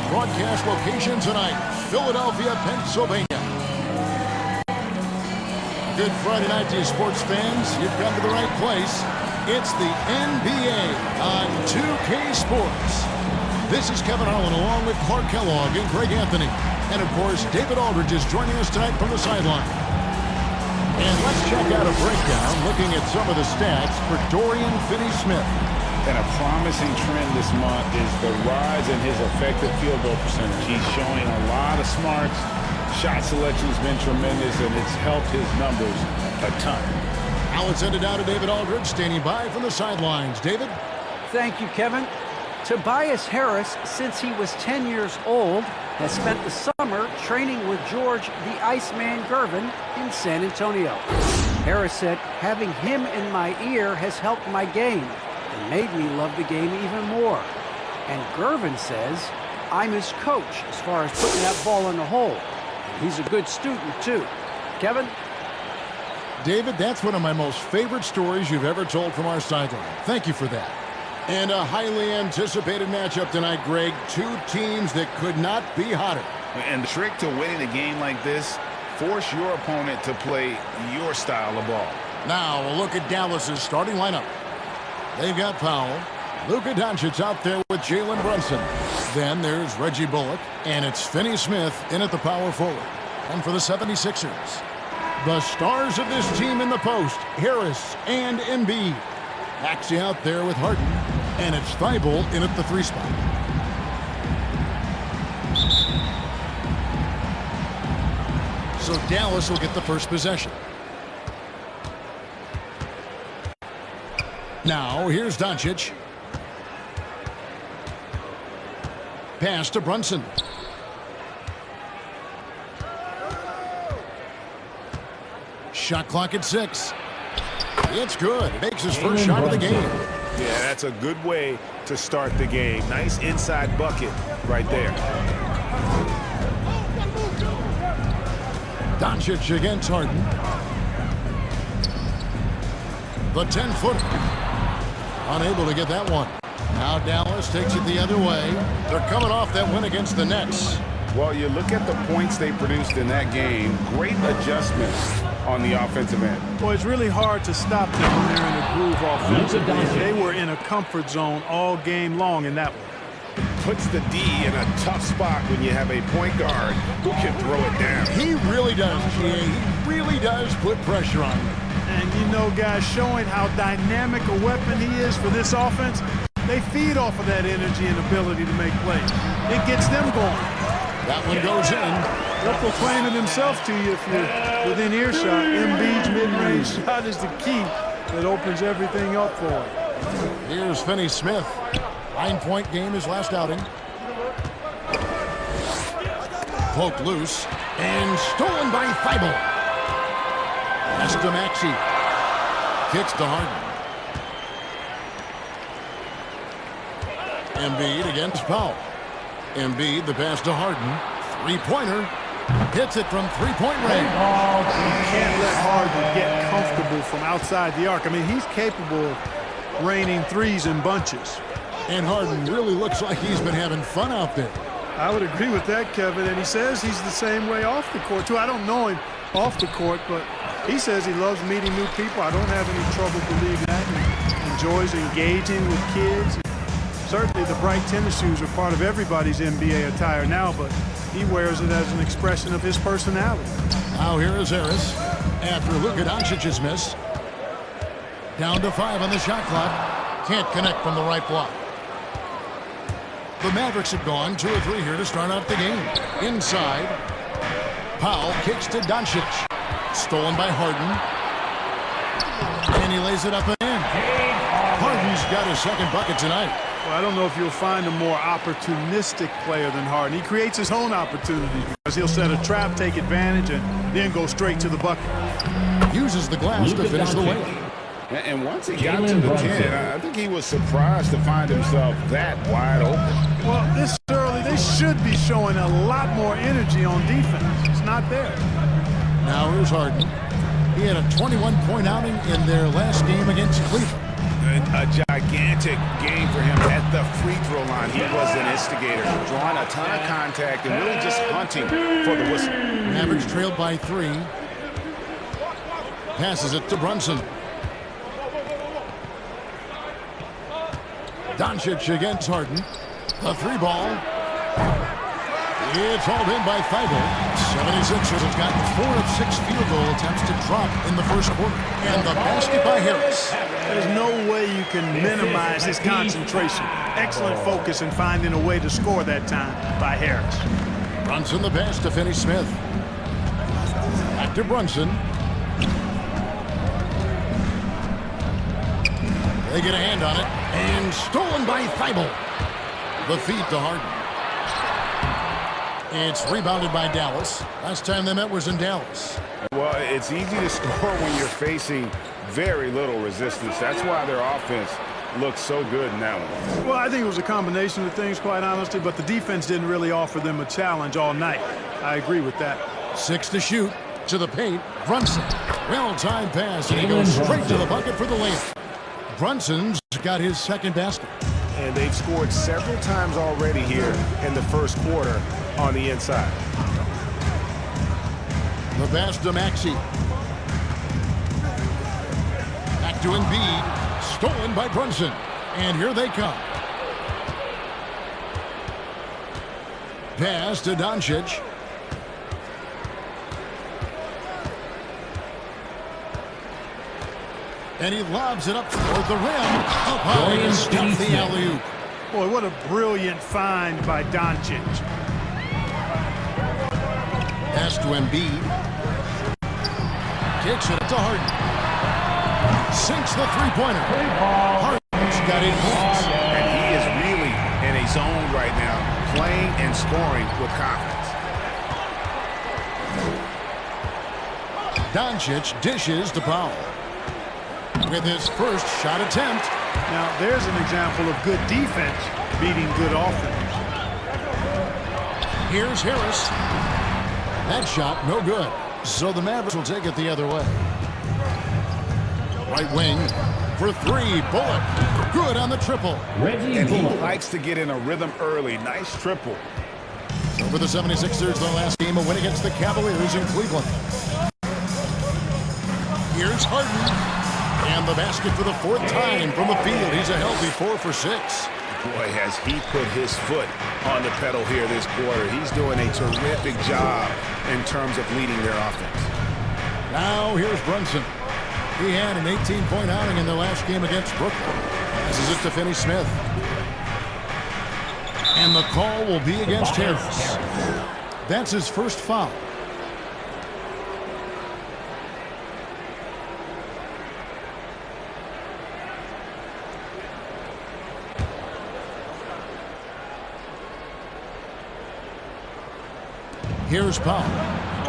broadcast location tonight, Philadelphia, Pennsylvania. Good Friday night to you, sports fans. You've come to the right place. It's the NBA on 2K Sports. This is Kevin Harlan along with Clark Kellogg and Greg Anthony. And, of course, David Aldridge is joining us tonight from the sideline. And let's check out a breakdown looking at some of the stats for Dorian Finney-Smith. And a promising trend this month is the rise in his effective field goal percentage. He's showing a lot of smarts. Shot selection has been tremendous, and it's helped his numbers a ton. Now let's send it down to David Aldridge, standing by from the sidelines. David? Thank you, Kevin. Tobias Harris, since he was 10 years old, has spent the summer training with George the Iceman Gervin in San Antonio. Harris said, having him in my ear has helped my game and made me love the game even more. And Gervin says, I'm his coach as far as putting that ball in the hole. And he's a good student, too. Kevin? David, that's one of my most favorite stories you've ever told from our sideline. Thank you for that. And a highly anticipated matchup tonight, Greg. Two teams that could not be hotter. And the trick to winning a game like this, force your opponent to play your style of ball. Now a look at Dallas's starting lineup. They've got Powell, Luka Doncic out there with Jalen Brunson. Then there's Reggie Bullock, and it's Finney-Smith in at the power forward. And for the 76ers, the stars of this team in the post, Harris and Embiid. Maxey out there with Harden, and it's Thibault in at the 3 spot. So Dallas will get the first possession. Now here's Doncic. Pass to Brunson. Shot clock at 6. It's good. Makes his first shot of the game. Yeah, that's a good way to start the game. Nice inside bucket right there. Doncic against Harden. The 10-footer. Unable to get that one. Now Dallas takes it the other way. They're coming off that win against the Nets. Well, you look at the points they produced in that game. Great adjustments on the offensive end. Well, it's really hard to stop them when they're in a groove offensively. They were in a comfort zone all game long in that one. Puts the D in a tough spot when you have a point guard who can throw it down. He really does, GA. He really does put pressure on him. And you know, guys, showing how dynamic a weapon he is for this offense, they feed off of that energy and ability to make plays. It gets them going. That one goes in. He'll proclaim it himself to you if you're within earshot. Embiid's mid-range shot is the key that opens everything up for him. Here's Finney-Smith. 9-point game his last outing. Poked loose and stolen by Thibault. Pass to Maxey. Kicks to Harden. Embiid against Powell. Embiid, the pass to Harden. Three-pointer. Hits it from three-point range. You can't let Harden get comfortable from outside the arc. I mean, he's capable of raining threes in bunches. And Harden really looks like he's been having fun out there. I would agree with that, Kevin. And he says he's the same way off the court, too. I don't know him off the court, but he says he loves meeting new people. I don't have any trouble believing that. He enjoys engaging with kids. Certainly the bright tennis shoes are part of everybody's NBA attire now, but he wears it as an expression of his personality. Now here is Harris after Luka Doncic's miss. Down to 5 on the shot clock. Can't connect from the right block. The Mavericks have gone 2 or 3 here to start out the game. Inside, Powell kicks to Doncic. Stolen by Harden. And he lays it up and in. Harden's got his second bucket tonight. Well, I don't know if you'll find a more opportunistic player than Harden. He creates his own opportunity because he'll set a trap, take advantage, and then go straight to the bucket. Uses the glass to finish the way. And once he got to the 10, I think he was surprised to find himself that wide open. Well, this early, they should be showing a lot more energy on defense. It's not there. Now here's Harden. He had a 21-point outing in their last game against Cleveland. a gigantic game for him at the free throw line. He was an instigator, drawing a ton of contact and really just hunting for the whistle. Mavericks trailed by 3. Passes it to Brunson. Doncic against Harden. The 3 ball. It's hauled in by Thibault. 76ers has gotten 4 of 6 field goal attempts to drop in the first quarter. And the basket by Harris. There's no way you can minimize his concentration. Excellent focus in finding a way to score that time by Harris. Brunson the pass to Finney-Smith. Back to Brunson. They get a hand on it. And stolen by Thibault. The feed to Harden. It's rebounded by Dallas. Last time they met was in Dallas. Well, it's easy to score when you're facing very little resistance. That's why their offense looks so good in that one. Well, I think it was a combination of things, quite honestly, but the defense didn't really offer them a challenge all night. I agree with that. 6 to shoot. To the paint. Brunson. Well-timed pass, and he goes straight to the bucket for the layup. Brunson's got his second basket. And they've scored several times already here in the first quarter on the inside. The pass to Maxey. Back to Embiid. Stolen by Brunson. And here they come. Pass to Doncic. And he lobs it up toward the rim. Up high and stuffs the alley-oop. Boy, what a brilliant find by Doncic. Pass to Embiid. Kicks it to Harden. Sinks the three-pointer. Harden's got 8 points. And he is really in a zone right now, playing and scoring with confidence. Doncic dishes to Powell. With his first shot attempt. Now, there's an example of good defense beating good offense. Here's Harris. That shot, no good. So the Mavericks will take it the other way. Right wing for 3. Bullock. Good on the triple. And he likes to get in a rhythm early. Nice triple. So for the 76ers, their last game, a win against the Cavaliers in Cleveland. Here's Harden. And the basket for the 4th time from the field. He's a healthy 4 for 6. Boy, has he put his foot on the pedal here this quarter. He's doing a terrific job in terms of leading their offense. Now here's Brunson. He had an 18-point outing in the last game against Brooklyn. Passes it to Finney-Smith. And the call will be against Harris. That's his first foul. Here's Powell.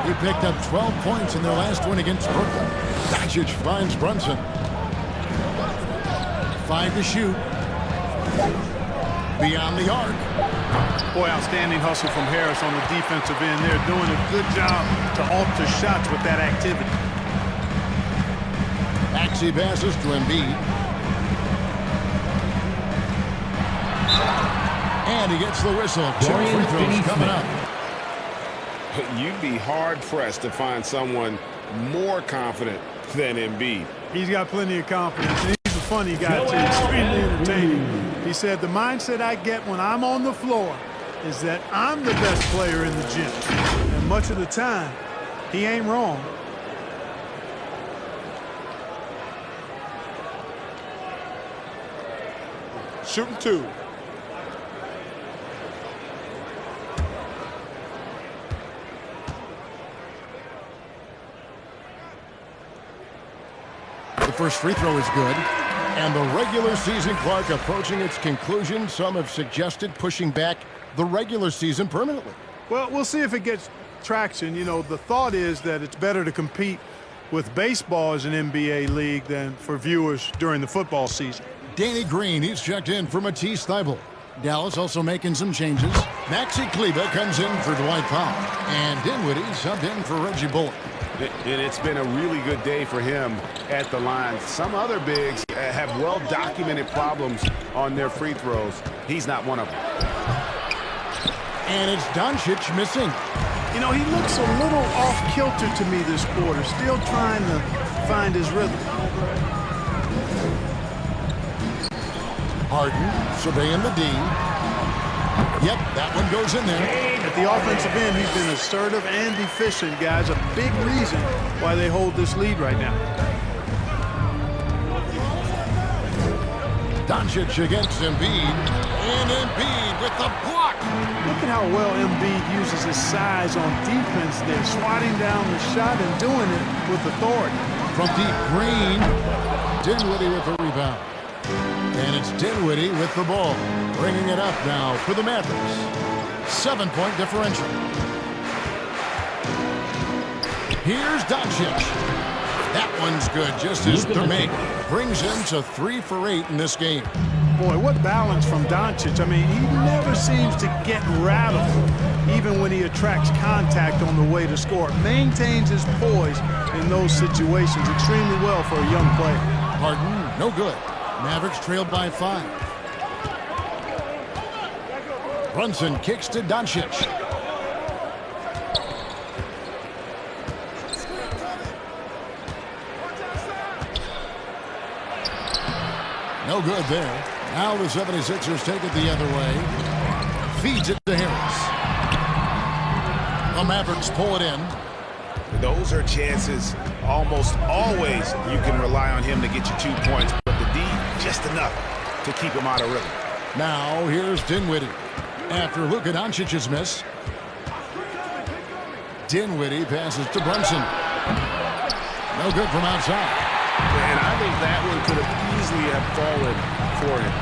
He picked up 12 points in their last win against Brooklyn. Doncic finds Brunson. 5 to shoot. Beyond the arc. Boy, outstanding hustle from Harris on the defensive end. They're doing a good job to alter shots with that activity. Maxey passes to Embiid. And he gets the whistle. 2 free throws coming up. You'd be hard-pressed to find someone more confident than Embiid. He's got plenty of confidence, and he's a funny guy, too. Extremely entertaining. He said, the mindset I get when I'm on the floor is that I'm the best player in the gym. And much of the time, he ain't wrong. Shooting 2. The first free throw is good. And the regular season clock approaching its conclusion. Some have suggested pushing back the regular season permanently. Well, we'll see if it gets traction. You know, the thought is that it's better to compete with baseball as an NBA league than for viewers during the football season. Danny Green, he's checked in for Matisse Thybulle. Dallas also making some changes. Maxi Kleba comes in for Dwight Powell. And Dinwiddie subbed in for Reggie Bullock. It's been a really good day for him at the line. Some other bigs have well-documented problems on their free throws. He's not one of them. And it's Doncic missing. You know, he looks a little off-kilter to me this quarter, still trying to find his rhythm. Harden surveying the D. Yep, that one goes in there. At the offensive end, he's been assertive and efficient, guys. A big reason why they hold this lead right now. Doncic against Embiid. And Embiid with the block. Look at how well Embiid uses his size on defense there, swatting down the shot and doing it with authority. From deep, Green. Dinwiddie with the rebound. And it's Dinwiddie with the ball. Bringing it up now for the Mavericks. 7-point differential. Here's Doncic. That one's good, just as the make. Brings him to 3 for 8 in this game. Boy, what balance from Doncic. I mean, he never seems to get rattled, even when he attracts contact on the way to score. Maintains his poise in those situations extremely well for a young player. Harden, no good. Mavericks trailed by 5. Brunson kicks to Doncic. No good there. Now the 76ers take it the other way. Feeds it to Harris. The Mavericks pull it in. Those are chances almost always you can rely on him to get you 2 points, but the D just enough to keep him out of rhythm. Now here's Dinwiddie. After Luka Doncic's miss, Dinwiddie passes to Brunson. No good from outside. And I think that one could have easily have fallen for him.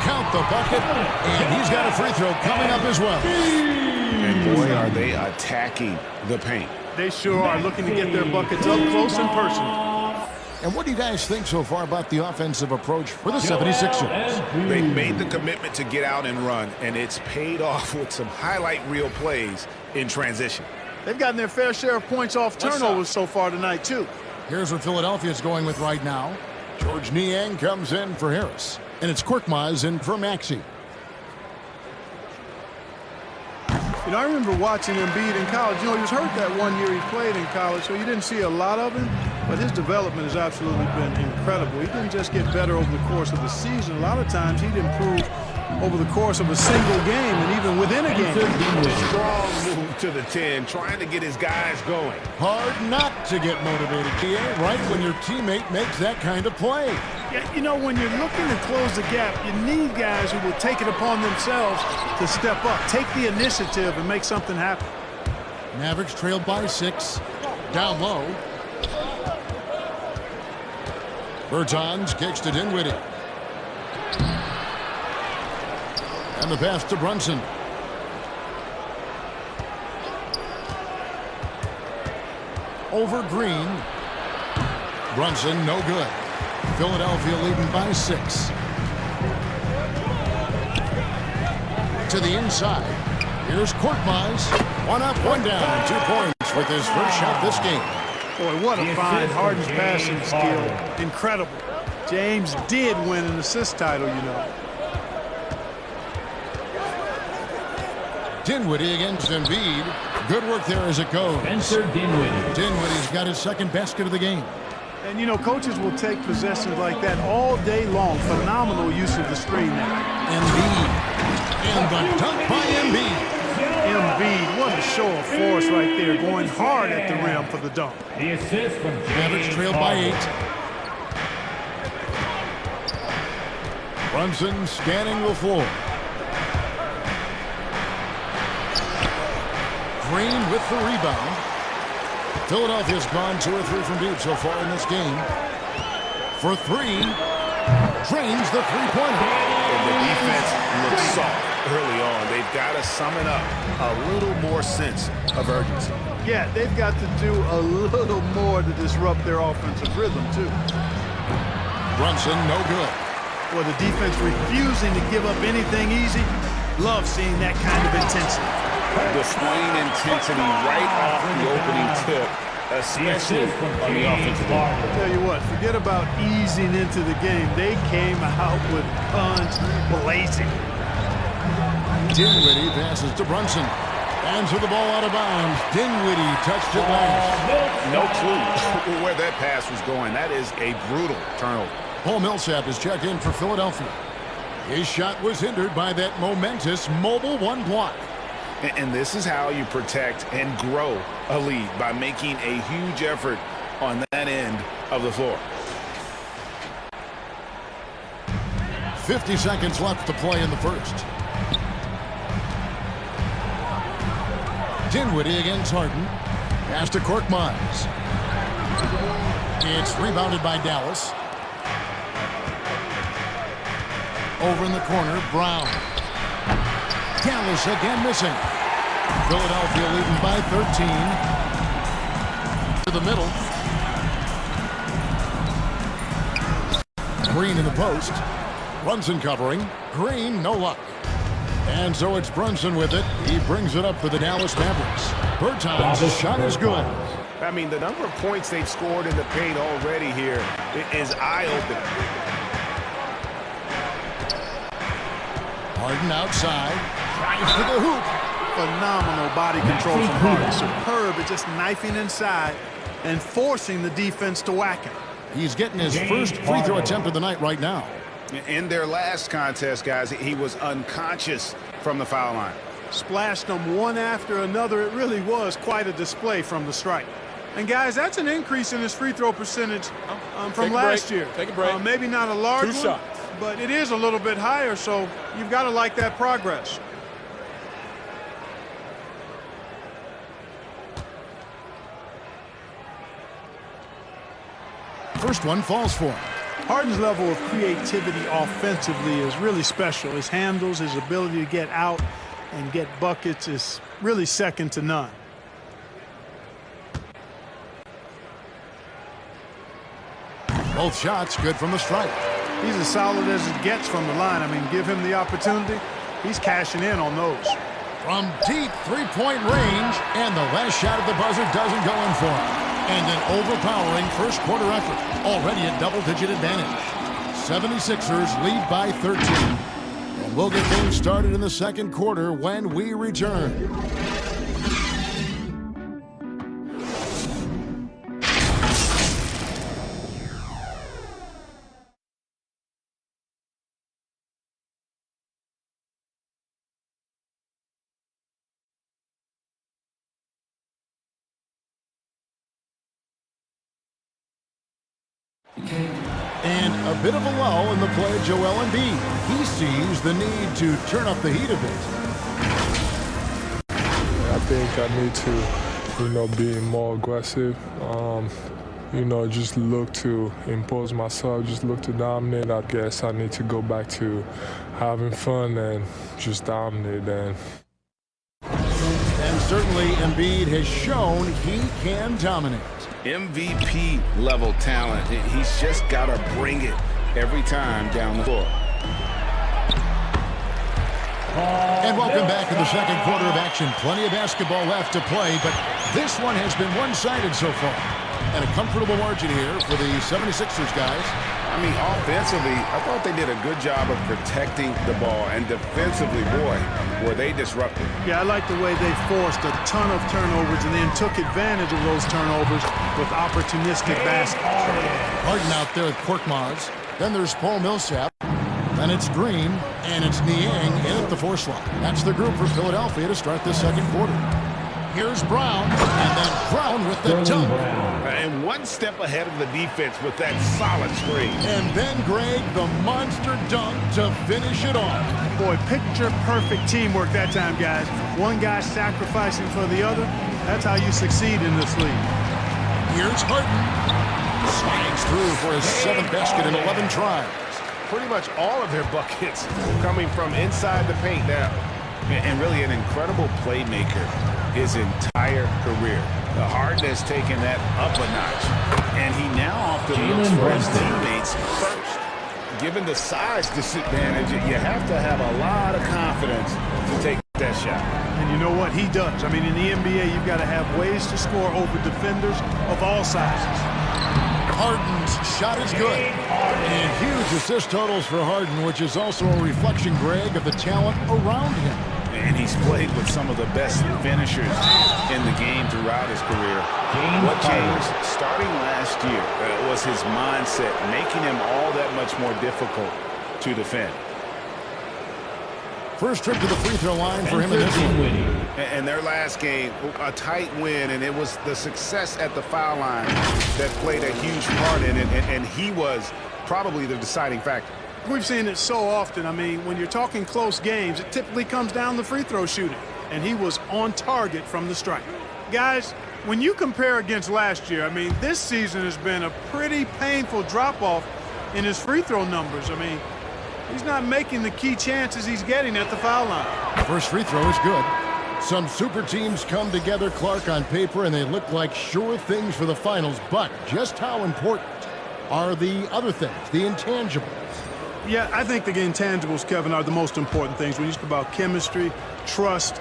Count the bucket, and he's got a free throw coming up as well. And boy, are they attacking the paint. They sure are, looking to get their buckets up close and personal. And what do you guys think so far about the offensive approach for the 76ers? They made the commitment to get out and run, and it's paid off with some highlight reel plays in transition. They've gotten their fair share of points off turnovers so far tonight, too. Here's what Philadelphia's going with right now. George Niang comes in for Harris, and it's Korkmaz in for Maxey. You know, I remember watching Embiid in college. You know, he was hurt that one year he played in college, so you didn't see a lot of him. But his development has absolutely been incredible. He didn't just get better over the course of the season. A lot of times he'd improve over the course of a single game and even within a game. Strong move to the 10, trying to get his guys going. Hard not to get motivated, PA, right when your teammate makes that kind of play. Yeah, you know, when you're looking to close the gap, you need guys who will take it upon themselves to step up, take the initiative, and make something happen. Mavericks trailed by 6. Down low. Bertans kicks to Dinwiddie. And the pass to Brunson. Over Green. Brunson, no good. Philadelphia leading by 6. To the inside. Here's Korkmaz. 1 up, 1 down. 2 points with his first shot this game. Boy, what a find. Harden's passing skill. Incredible. James did win an assist title, you know. Dinwiddie against Embiid. Good work there as it goes. Spencer Dinwiddie. Dinwiddie's got his second basket of the game. And, you know, coaches will take possessions like that all day long. Phenomenal use of the screen there. Embiid. And the dunk by Embiid. Embiid, what a show of force right there, going hard at the rim for the dunk. The assist from Mavericks trailed by 8. Brunson scanning the floor. Green with the rebound. Philadelphia's gone 2 or 3 from deep so far in this game. For 3, drains the three-pointer. And the defense looks soft early on. They've got to summon up a little more sense of urgency. Yeah, they've got to do a little more to disrupt their offensive rhythm, too. Brunson, no good. or the defense refusing to give up anything easy. Love seeing that kind of intensity. Displaying intensity right off the opening tip, especially on the offensive end. I'll tell you what, forget about easing into the game. They came out with guns blazing. Dinwiddie passes to Brunson. And to the ball out of bounds. Dinwiddie touched it last. No clue where that pass was going. That is a brutal turnover. Paul Millsap is checked in for Philadelphia. His shot was hindered by that momentous mobile one block. And this is how you protect and grow a lead, by making a huge effort on that end of the floor. 50 seconds left to play in the first. Dinwiddie against Harden. Pass to Korkmaz. It's rebounded by Dallas. Over in the corner, Brown. Dallas again missing. Philadelphia leading by 13. To the middle. Green in the post. Brunson covering. Green, no luck. And so it's Brunson with it. He brings it up for the Dallas Mavericks. Bertans' shot is good. I mean, the number of points they've scored in the paint already here is eye-opening. Harden outside. Drives to the hoop. Phenomenal body control from Harden. Superb at just knifing inside and forcing the defense to whack him. He's getting his first free throw attempt of the night right now. In their last contest, guys, he was unconscious from the foul line. Splashed them one after another. It really was quite a display from the stripe. And, guys, that's an increase in his free throw percentage from last year. Take a break. Maybe not a large Two one, shots. but it is a little bit higher, so you've got to like that progress. First one falls for him. Harden's level of creativity offensively is really special. His handles, his ability to get out and get buckets is really second to none. Both shots good from the stripe. He's as solid as it gets from the line. I mean, give him the opportunity. He's cashing in on those. From deep three-point range, and the last shot at the buzzer doesn't go in for him. And an overpowering first quarter effort. Already a double-digit advantage. 76ers lead by 13. And we'll get things started in the second quarter when we return. And a bit of a lull in the play of Joel Embiid. He sees the need to turn up the heat a bit. I think I need to, be more aggressive. Just look to impose myself, just look to dominate. I guess I need to go back to having fun and just dominate. And certainly Embiid has shown he can dominate. MVP level talent. He's just got to bring it every time down the floor. And welcome back to the second quarter of action. Plenty of basketball left to play, but this one has been one-sided so far. And a comfortable margin here for the 76ers guys. I mean, offensively, I thought they did a good job of protecting the ball. And defensively, boy, were they disruptive. Yeah, I like the way they forced a ton of turnovers and then took advantage of those turnovers with opportunistic baskets. Harden out there at Korkmaz. Then there's Paul Millsap. Then it's Green, and it's Niang in at the 4 slot. That's the group for Philadelphia to start this second quarter. Here's Brown, and then Brown with the dunk. And one step ahead of the defense with that solid screen. And then, Greg, the monster dunk to finish it off. Boy, picture-perfect teamwork that time, guys. One guy sacrificing for the other. That's how you succeed in this league. Here's Harden. Slides through for his 7th basket in 11 tries. Pretty much all of their buckets coming from inside the paint now. And really an incredible playmaker his entire career. The Harden has taken that up a notch. And he now often looks for his teammates first. given the size disadvantage, you have to have a lot of confidence to take that shot. And you know what? He does. I mean, in the NBA, you've got to have ways to score over defenders of all sizes. Harden's shot is good. And huge assist totals for Harden, which is also a reflection, Greg, of the talent around him. And he's played with some of the best finishers in the game throughout his career. What changed starting last year was his mindset, making him all that much more difficult to defend. First trip to the free throw line for him in this one. And their last game, a tight win, and it was the success at the foul line that played a huge part in it, and he was probably the deciding factor. We've seen it so often. I mean, when you're talking close games, it typically comes down to free throw shooting, and he was on target from the stripe. Guys, when you compare against last year, I mean, this season has been a pretty painful drop-off in his free throw numbers. I mean, he's not making the key chances he's getting at the foul line. First free throw is good. Some super teams come together, Clark, on paper, and they look like sure things for the finals. But just how important are the other things, the intangibles? Yeah, I think the intangibles, Kevin, are the most important things. When you speak about chemistry, trust,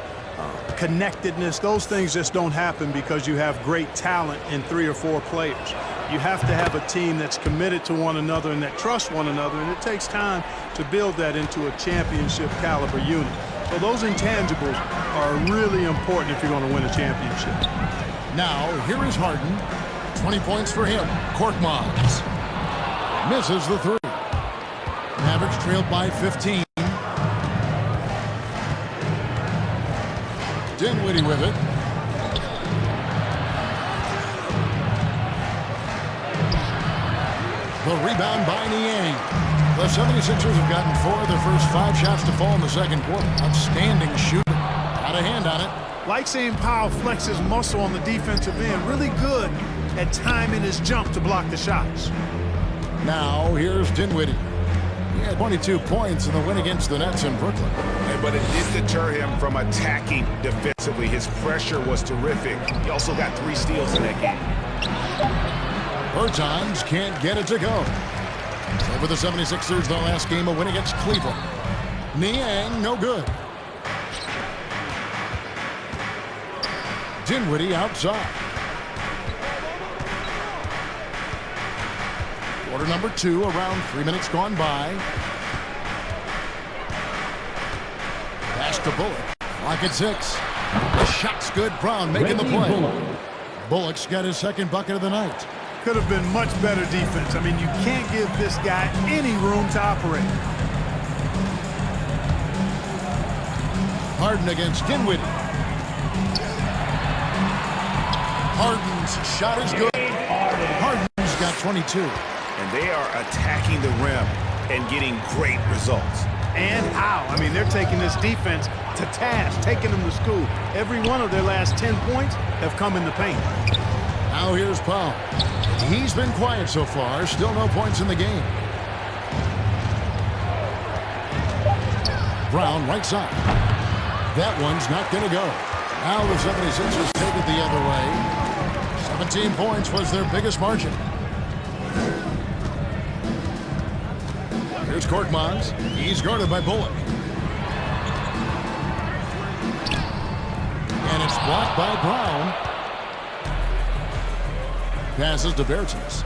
connectedness, those things just don't happen because you have great talent in 3 or 4 players. You have to have a team that's committed to one another and that trusts one another, and it takes time to build that into a championship caliber unit. So those intangibles are really important if you're going to win a championship. Now, here is Harden. 20 points for him. Korkmaz misses the 3. Mavericks trailed by 15. Dinwiddie with it. The rebound by Niang. The 76ers have gotten 4 of their first 5 shots to fall in the second quarter. Outstanding shooting. Got a hand on it. Like seeing Powell flex his muscle on the defensive end. Really good at timing his jump to block the shots. Now, here's Dinwiddie. He had 22 points in the win against the Nets in Brooklyn. But it did deter him from attacking defensively. His pressure was terrific. He also got 3 steals in that game. Bertans can't get it to go. Over the 76ers, their last game, a win against Cleveland. Niang, no good. Dinwiddie outside. Quarter number 2, around 3 minutes gone by. Pass to Bullock. Clock at 6. The shot's good. Brown making the play. Bullock's got his second bucket of the night. Could have been much better defense. I mean, you can't give this guy any room to operate. Harden against Dinwiddie. Harden's shot is good. Harden's got 22. And they are attacking the rim and getting great results. And how? I mean, they're taking this defense to task, taking them to school. Every one of their last 10 points have come in the paint. Now here's Powell. He's been quiet so far. Still no points in the game. Brown right side. That one's not going to go. Now the 76ers take it the other way. 17 points was their biggest margin. Here's Korkmaz. He's guarded by Bullock. And it's blocked by Brown. Passes to Bertans.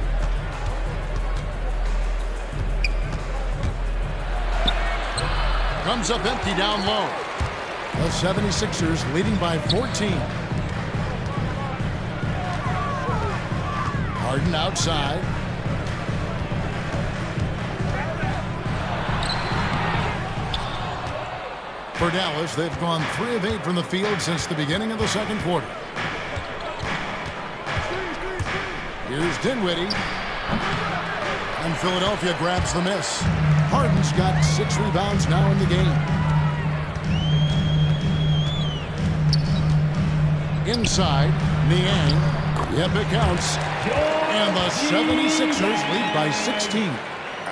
Comes up empty down low. The 76ers leading by 14. Harden outside. For Dallas, they've gone 3 of 8 from the field since the beginning of the second quarter. Here's Dinwiddie. And Philadelphia grabs the miss. Harden's got 6 rebounds now in the game. Inside, Niang. Yep, it counts. And the 76ers lead by 16.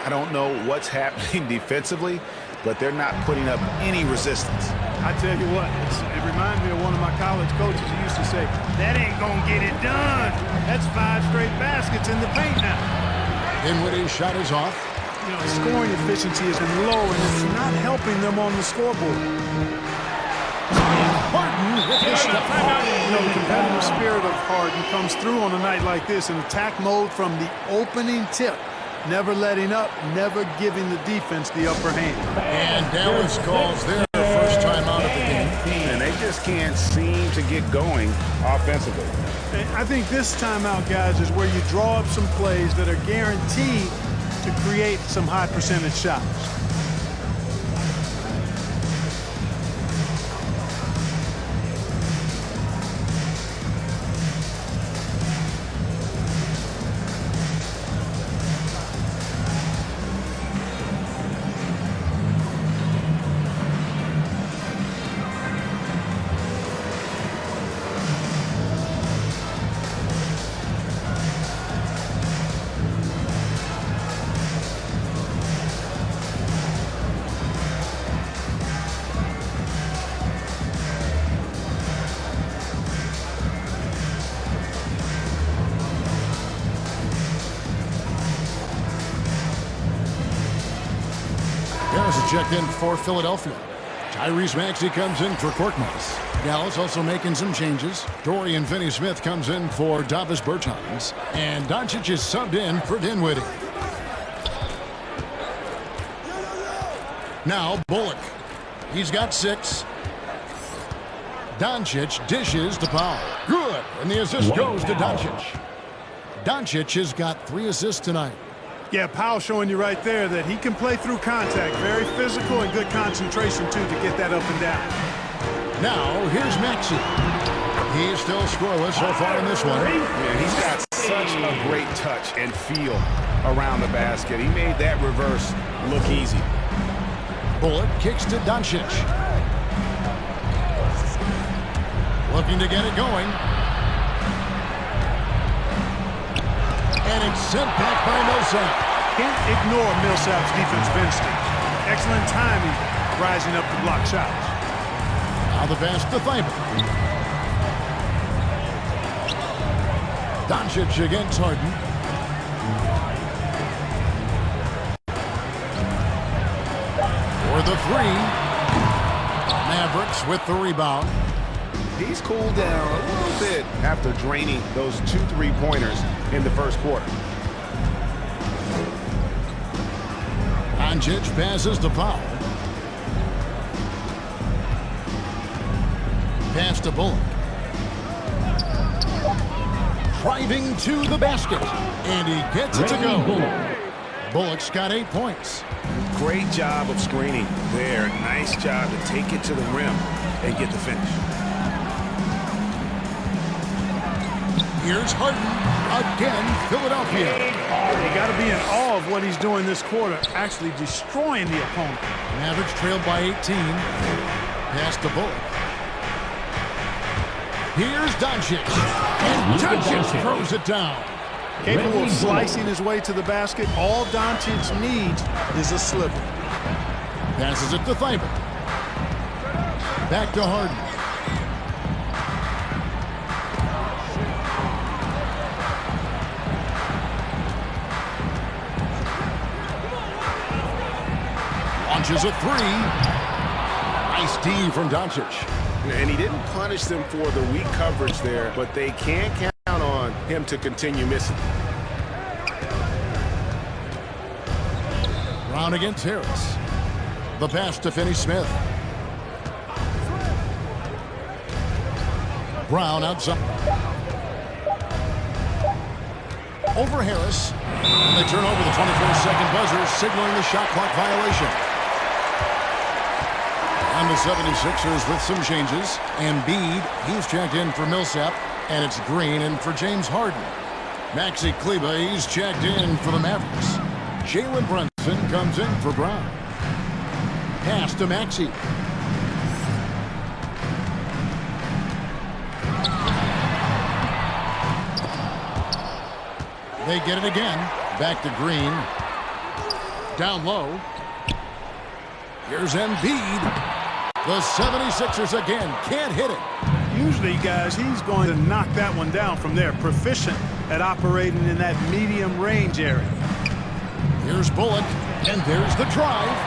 I don't know what's happening defensively, but they're not putting up any resistance. I tell you what, it reminds me of one of my college coaches who used to say, that ain't gonna get it done. That's 5 straight baskets in the paint now. Dinwiddie's shot is off. You know, scoring efficiency has been low, and it's not helping them on the scoreboard. Harden with his step. You know, the competitive spirit of Harden comes through on a night like this in attack mode from the opening tip. Never letting up, never giving the defense the upper hand. And Dallas calls their first time out of the game. And they just can't seem to get going offensively. And I think this timeout, guys, is where you draw up some plays that are guaranteed to create some high percentage shots. Harris is checked in for Philadelphia. Tyrese Maxey comes in for Korkmaz. Dallas also making some changes. Dorian Finney-Smith comes in for Davis Bertans. And Doncic is subbed in for Dinwiddie. Now Bullock. He's got 6. Doncic dishes to Powell. Good. And the assist goes to Doncic. Doncic has got 3 assists tonight. Yeah, Powell showing you right there that he can play through contact. Very physical and good concentration, too, to get that up and down. Now, here's Maxey. He's still scoreless so far in this one. Man, he's got such a great touch and feel around the basket. He made that reverse look easy. Bullock kicks to Doncic. Looking to get it going. And it's sent back by Millsap. Can't ignore Millsap's defensive instinct. Excellent timing, rising up to block shots. Now the pass to Thybulle. Doncic against Harden. For the 3. Mavericks with the rebound. He's cooled down a little bit after draining those 2 3-pointers in the first quarter. Doncic passes to Powell. Pass to Bullock. Driving to the basket. And he gets it to go. Bullock's got 8 points. Great job of screening there. Nice job to take it to the rim and get the finish. Here's Harden. Again, Philadelphia. You got to be in awe of what he's doing this quarter, actually destroying the opponent. Mavericks trailed by 18. Pass to Bullock. Here's Doncic. And Doncic throws it down. Capable of slicing his way to the basket. All Doncic needs is a sliver. Passes it to Thybulle. Back to Harden. Launches a 3. Nice D from Doncic. And he didn't punish them for the weak coverage there, but they can't count on him to continue missing. Brown against Harris. The pass to Finney-Smith. Brown outside. Over Harris. And they turn over the 24-second buzzer, signaling the shot clock violation. And the 76ers with some changes. Embiid, he's checked in for Millsap. And it's Green in for James Harden. Maxi Kleber, he's checked in for the Mavericks. Jalen Brunson comes in for Brown. Pass to Maxey. They get it again. Back to Green. Down low. Here's Embiid. The 76ers again can't hit it. Usually, guys, he's going to knock that one down from there. Proficient at operating in that medium range area. Here's Bullock. And there's the drive.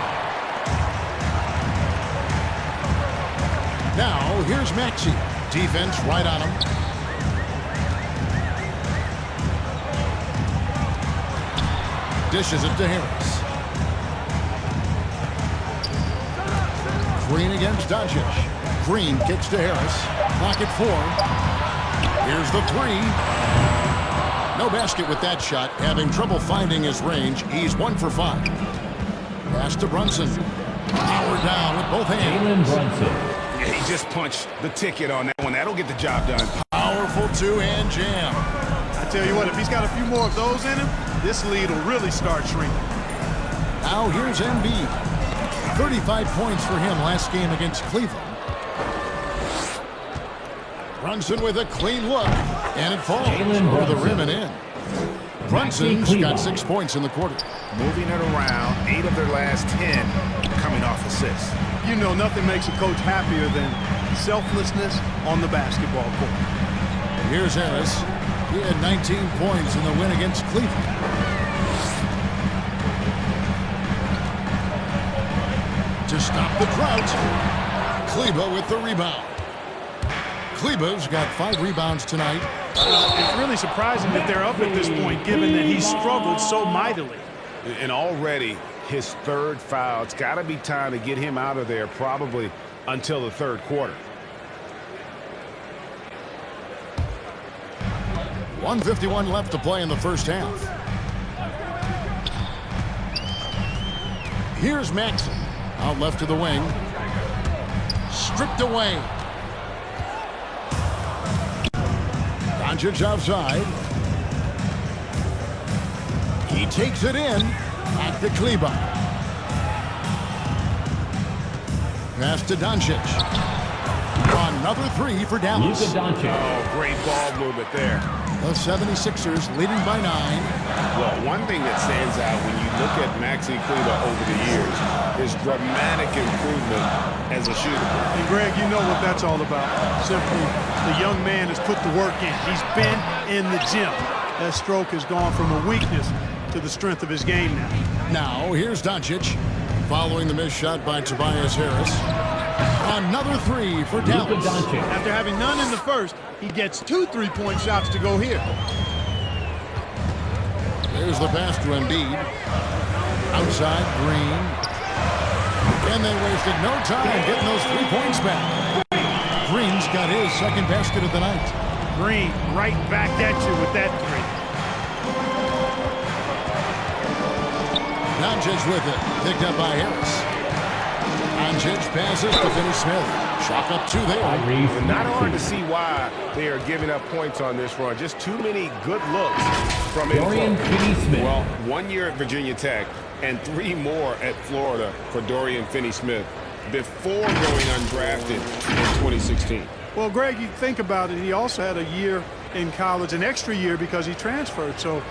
Now, here's Maxey. Defense right on him. Dishes it to Harris. Green against Doncic. Green kicks to Harris. Clock at 4. Here's the 3. No basket with that shot. Having trouble finding his range. He's 1 for 5. Pass to Brunson. Power down with both hands. Jalen Brunson. Yeah, he just punched the ticket on that one. That'll get the job done. Powerful two-hand jam. I tell you what, if he's got a few more of those in him, this lead will really start shrinking. Now here's Embiid. 35 points for him last game against Cleveland. Brunson with a clean look, and it falls over the rim and in. Brunson's got 6 points in the quarter. Moving it around, 8 of their last 10 coming off assists. You know, nothing makes a coach happier than selflessness on the basketball court. Here's Harris. He had 19 points in the win against Cleveland. To stop the drought, Kleba with the rebound. Kleba's got 5 rebounds tonight. It's really surprising that they're up at this point, given that he's struggled so mightily. And already his 3rd foul. It's got to be time to get him out of there, probably until the 3rd quarter. 1:51 left to play in the first half. Here's Maxey. Out left to the wing. Stripped away. Doncic outside. He takes it in. Back to Kleba. Pass to Doncic. Another 3 for Dallas. Luka Doncic. Oh, great ball movement there. The 76ers leading by 9. Well, one thing that stands out when you look at Maxey Kleba over the years is dramatic improvement as a shooter. And Greg, you know what that's all about. Simply, the young man has put the work in. He's been in the gym. That stroke has gone from a weakness to the strength of his game now. Now, here's Doncic. Following the missed shot by Tobias Harris. Another 3 for Luka Dallas. Doncic. After having none in the first, he gets 2 3-point shots to go here. Here's the pass to Embiid. Outside, Green. And they wasted no time getting those 3 points back. Green's got his 2nd basket of the night. Green right back at you with that 3. Doncic with it. Picked up by Harris. Doncic passes to Finney-Smith. Shot up 2 there. And not hard to see why they are giving up points on this run. Just too many good looks from Dorian Finney-Smith. Well, 1 year at Virginia Tech and 3 more at Florida for Dorian Finney-Smith before going undrafted in 2016. Well, Greg, you think about it, he also had a year in college, an extra year because he transferred. So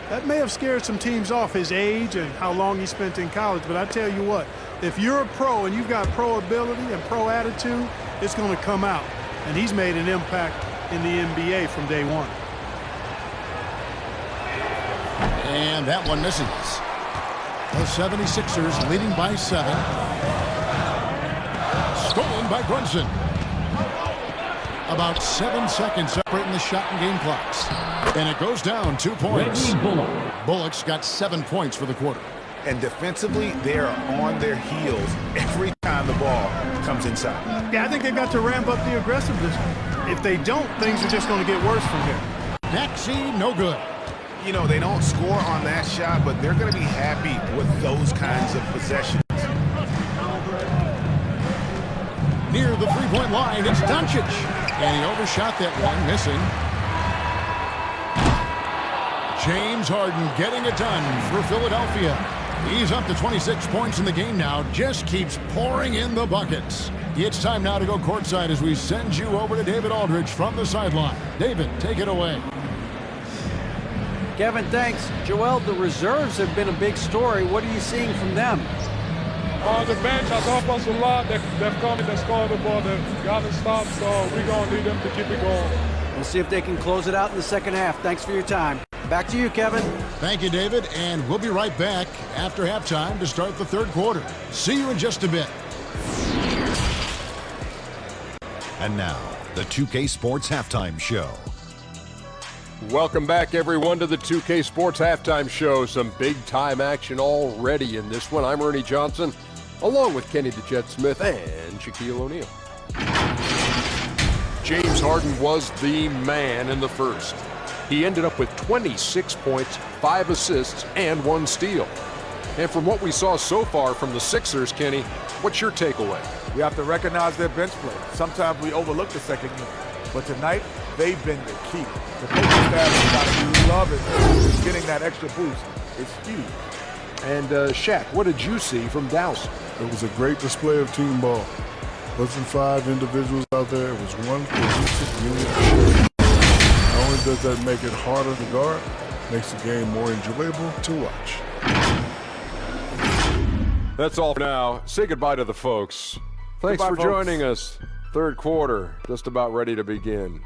that may have scared some teams off, his age and how long he spent in college. But I tell you what, if you're a pro and you've got pro ability and pro attitude, it's going to come out. And he's made an impact in the NBA from day 1. And that one misses. The 76ers leading by 7. Stolen by Brunson. About 7 seconds separating the shot and game clocks. And it goes down 2 points. Reggie Bullock. Bullock's got 7 points for the quarter. And defensively, they are on their heels every time the ball comes inside. Yeah, I think they've got to ramp up the aggressiveness. If they don't, things are just going to get worse from here. Maxey, no good. You know, they don't score on that shot, but they're going to be happy with those kinds of possessions. Near the 3-point line, it's Doncic. And he overshot that one, missing. James Harden getting it done for Philadelphia. He's up to 26 points in the game now. Just keeps pouring in the buckets. It's time now to go courtside as we send you over to David Aldridge from the sideline. David, take it away. Kevin, thanks. Joel, the reserves have been a big story. What are you seeing from them? The bench has helped us a lot. They've come in, they scored the ball, they've got to stop, so we're going to need them to keep it going. We'll see if they can close it out in the second half. Thanks for your time. Back to you, Kevin. Thank you, David, and we'll be right back after halftime to start the third quarter. See you in just a bit. And now, the 2K Sports Halftime Show. Welcome back, everyone, to the 2K Sports Halftime Show. Some big-time action already in this one. I'm Ernie Johnson, along with Kenny the Jet Smith and Shaquille O'Neal. James Harden was the man in the first. He ended up with 26 points, 5 assists, and 1 steal. And from what we saw so far from the Sixers, Kenny, what's your takeaway? We have to recognize their bench play. Sometimes we overlook the second unit, but tonight they've been the key. The coaching staff has got to love it. Getting that extra boost is huge. And Shaq, what did you see from Dallas? It was a great display of team ball. Wasn't 5 individuals out there. It was one cohesive unit. Not only does that make it harder to guard, makes the game more enjoyable to watch. That's all for now. Say goodbye to the folks. Thanks Goodbye, for joining us. Third quarter, just about ready to begin.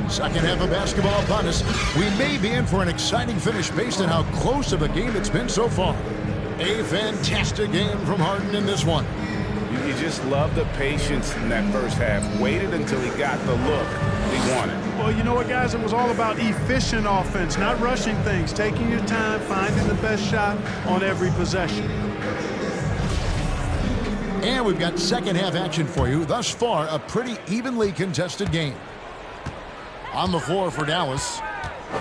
Second half of basketball upon us. We may be in for an exciting finish based on how close of a game it's been so far. A fantastic game from Harden in this one. You just love the patience in that first half. Waited until he got the look he wanted. Well, you know what, guys? It was all about efficient offense, not rushing things, taking your time, finding the best shot on every possession. And we've got second half action for you. Thus far, a pretty evenly contested game. On the floor for Dallas,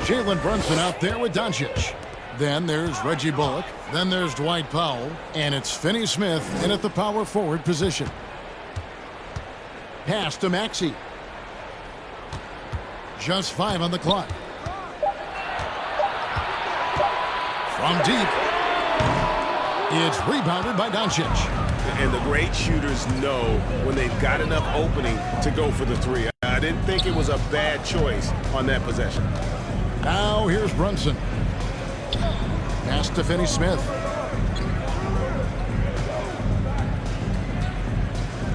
Jalen Brunson out there with Doncic. Then there's Reggie Bullock. Then there's Dwight Powell. And it's Finney Smith in at the power forward position. Pass to Maxey. Just 5 on the clock. From deep. It's rebounded by Doncic. And the great shooters know when they've got enough opening to go for the three. I didn't think it was a bad choice on that possession. Now here's Brunson. Pass to Finney Smith.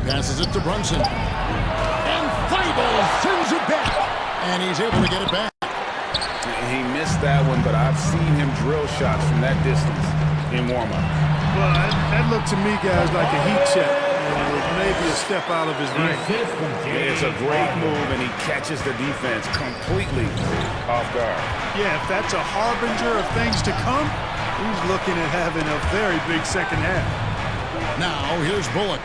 Passes it to Brunson. And Thibault sends it back. And he's able to get it back. He missed that one, but I've seen him drill shots from that distance in warm-up. Well, that looked to me, guys, like a heat check. Maybe a step out of his range. It's a great move, and he catches the defense completely off guard. Yeah, if that's a harbinger of things to come, he's looking at having a very big second half. Now, here's Bullock.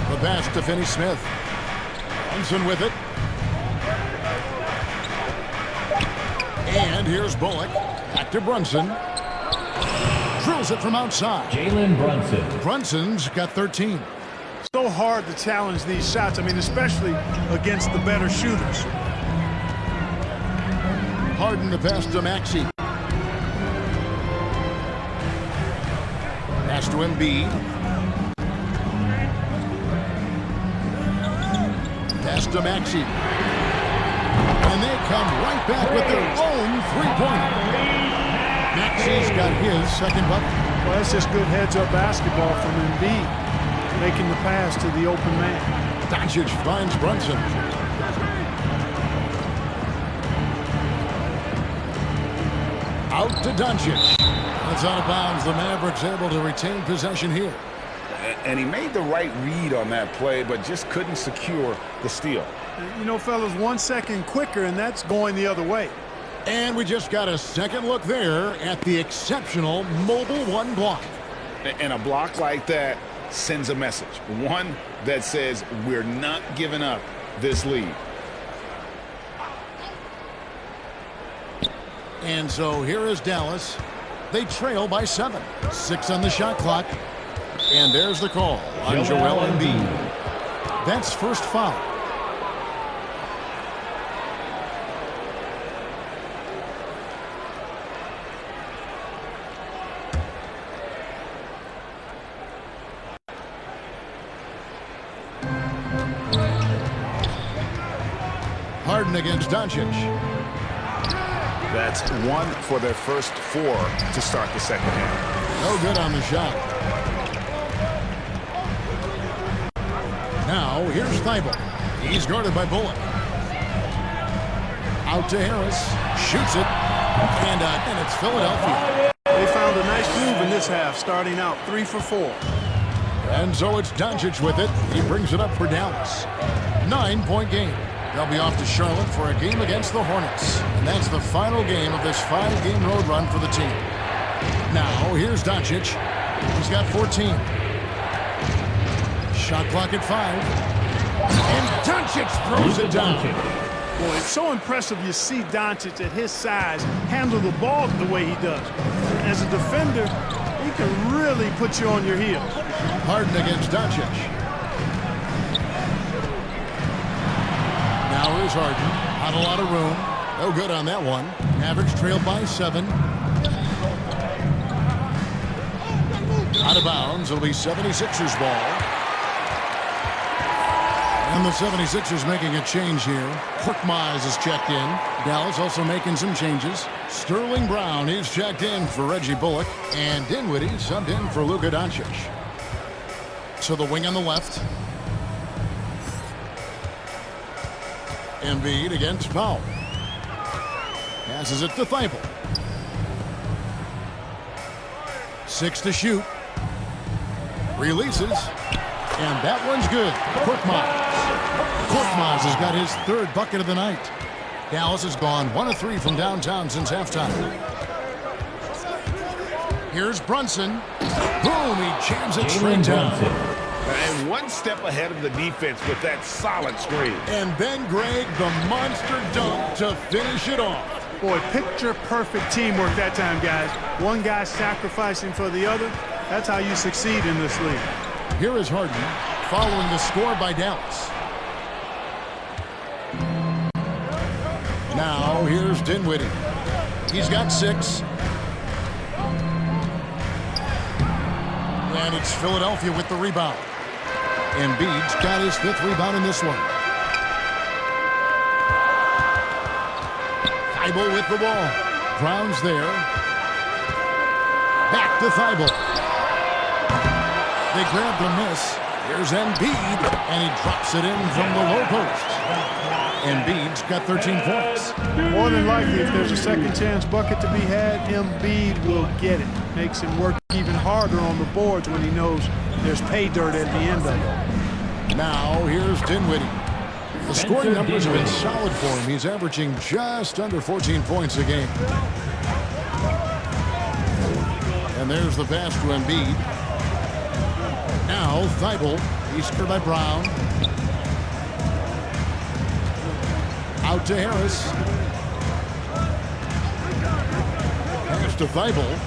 The pass to Finney Smith. Brunson with it. And here's Bullock. Back to Brunson. Drills it from outside. Jalen Brunson. Brunson's got 13. So hard to challenge these shots. I mean, especially against the better shooters. Harden to pass to Maxey. Pass to Embiid. Pass to Maxey. And they come right back with their own three-pointer. Maxey's got his second bucket. Well, that's just good heads-up basketball from Embiid, making the pass to the open man. Doncic finds Brunson. Out to Doncic. That's out of bounds. The Mavericks able to retain possession here. And he made the right read on that play, but just couldn't secure the steal. You know, fellas, 1 second quicker, and that's going the other way. And we just got a second look there at the exceptional mobile one block. And a block like that sends a message. One that says we're not giving up this lead. And so here is Dallas. They trail by 7. 6 on the shot clock. And there's the call on Joel Embiid. That's first foul. Harden against Doncic. That's 1 for their first 4 to start the second half. No good on the shot. Now, here's Thibault. He's guarded by Bullock. Out to Harris. Shoots it. And it's Philadelphia. They found a nice groove in this half, starting out 3 for 4. And so it's Doncic with it. He brings it up for Dallas. 9-point game. They'll be off to Charlotte for a game against the Hornets. And that's the final game of this 5-game road run for the team. Now, here's Doncic. He's got 14. Shot clock at 5. And Doncic throws it down. Boy, it's so impressive you see Doncic at his size handle the ball the way he does. As a defender, he can really put you on your heels. Harden against Doncic. Now here's Harden. Not a lot of room. No good on that one. Mavericks trailed by 7. Out of bounds. It'll be 76ers ball. And the 76ers making a change here. Korkmaz is checked in. Dallas also making some changes. Sterling Brown is checked in for Reggie Bullock. And Dinwiddie subbed in for Luka Doncic. So the wing on the left. Embiid against Powell. Passes it to Thibault. 6 to shoot. Releases. And that one's good. Korkmaz. Korkmaz has got his 3rd bucket of the night. Dallas has gone 1 of 3 from downtown since halftime. Here's Brunson. Boom, he jams it straight down. And one step ahead of the defense with that solid screen. And then Greg, the monster dunk to finish it off. Boy, picture-perfect teamwork that time, guys. One guy sacrificing for the other. That's how you succeed in this league. Here is Harden following the score by Dallas. Now here's Dinwiddie. He's got 6. And it's Philadelphia with the rebound. Embiid's got his 5th rebound in this one. Thibault with the ball. Brown's there. Back to Thibault. They grab the miss. Here's Embiid, and he drops it in from the low post. Embiid's got 13 points. More than likely, if there's a second chance bucket to be had, Embiid will get it. Makes him work even harder on the boards when he knows there's pay dirt at the end of it. Now, here's Dinwiddie. The scoring numbers have been solid for him. He's averaging just under 14 points a game. And there's the pass to Embiid. Now, Thibault. He's scored by Brown. Out to Harris. Pass to Thibault.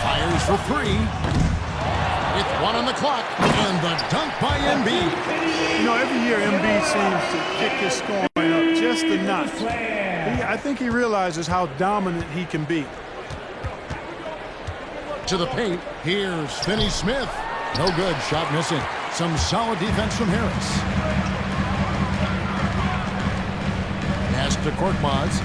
Fires for 3. With 1 on the clock. And the dunk by Embiid. You know, every year Embiid seems to kick his scoring up just a notch. I think he realizes how dominant he can be. To the paint. Here's Finney-Smith. No good. Shot missing. Some solid defense from Harris. Pass to Korkmaz.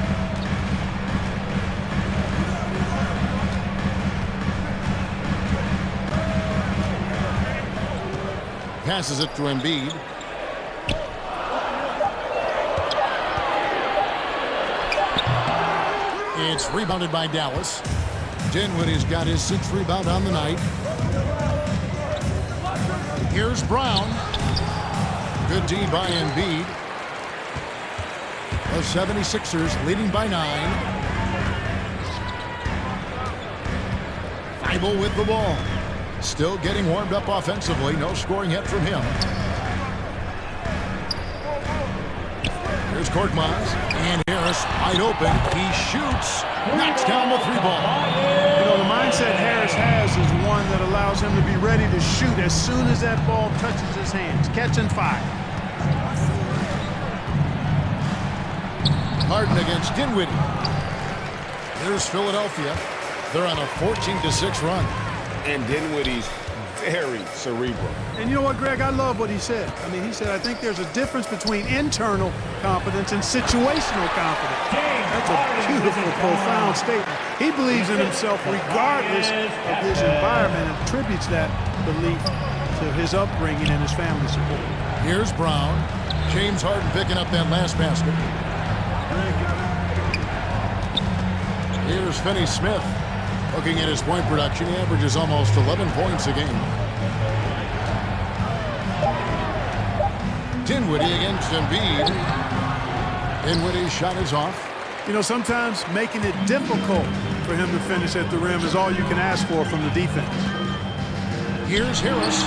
Passes it to Embiid. It's rebounded by Dallas. Dinwiddie's got his 6th rebound on the night. Here's Brown. Good D by Embiid. The 76ers leading by 9. Thibault with the ball. Still getting warmed up offensively. No scoring yet from him. Here's Korkmaz. And Harris wide open. He shoots. Knocks down the 3 ball. You know, the mindset Harris has is one that allows him to be ready to shoot as soon as that ball touches his hands. Catch and fire. Harden against Dinwiddie. There's Philadelphia. They're on a 14-6 run. And Dinwiddie's very cerebral. And you know what, Greg? I love what he said. I mean, he said, I think there's a difference between internal confidence and situational confidence. That's a beautiful, profound statement. He believes in himself regardless of his environment and attributes that belief to his upbringing and his family support. Here's Brown. James Harden picking up that last basket. Here's Finney-Smith. Looking at his point production, he averages almost 11 points a game. Dinwiddie against Embiid. Dinwiddie's shot is off. You know, sometimes making it difficult for him to finish at the rim is all you can ask for from the defense. Here's Harris.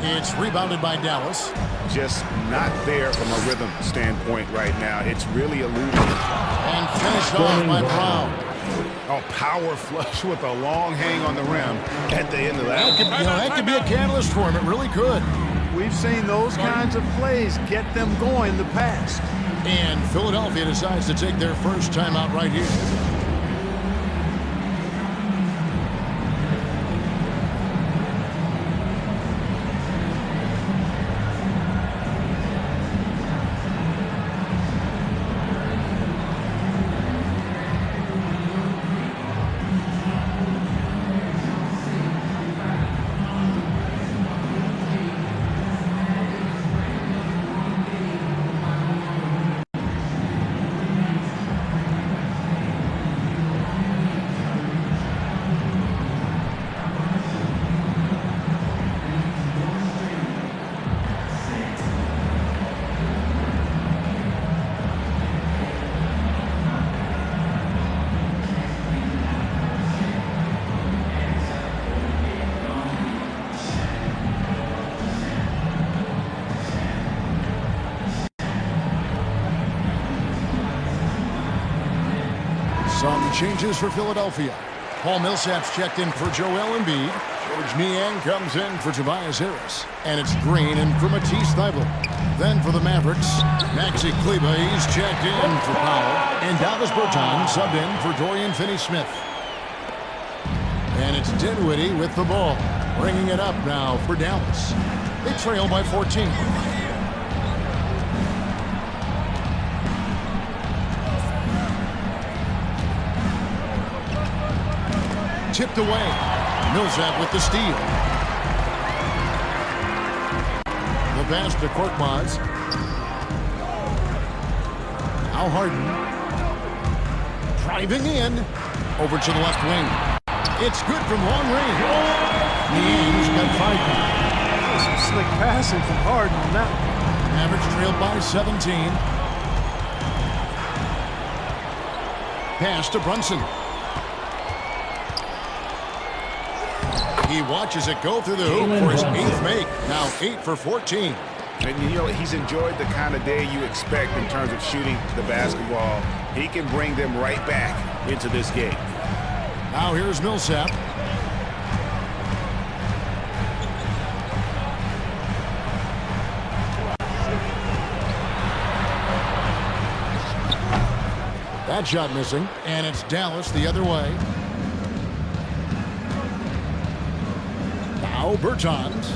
It's rebounded by Dallas. Just not there from a rhythm standpoint right now. It's really eluding. And finished off by Brown. Oh, power flush with a long hang on the rim at the end of that. That could be a catalyst for him. It really could. We've seen those kinds of plays get them going in the past. And Philadelphia decides to take their first timeout right here. Some changes for Philadelphia. Paul Millsap's checked in for Joel Embiid. George Niang comes in for Tobias Harris. And it's Green in for Matisse Thybulle. Then for the Mavericks, Maxi Kleber, he's checked in for Powell. And Davis Bertans subbed in for Dorian Finney-Smith. And it's Dinwiddie with the ball. Bringing it up now for Dallas. They trail by 14. Tipped away. Millsap with the steal. The pass to Korkmaz. Now Harden. Driving in. Over to the left wing. It's good from long range. Niang's got 5 points. Some slick passing from Harden on that one. Mavericks trailed by 17. Pass to Brunson. He watches it go through the hoop for his 8th make. Now 8 for 14. And you know, he's enjoyed the kind of day you expect in terms of shooting the basketball. He can bring them right back into this game. Now here's Millsap. That shot missing, and it's Dallas the other way. Now Bertans.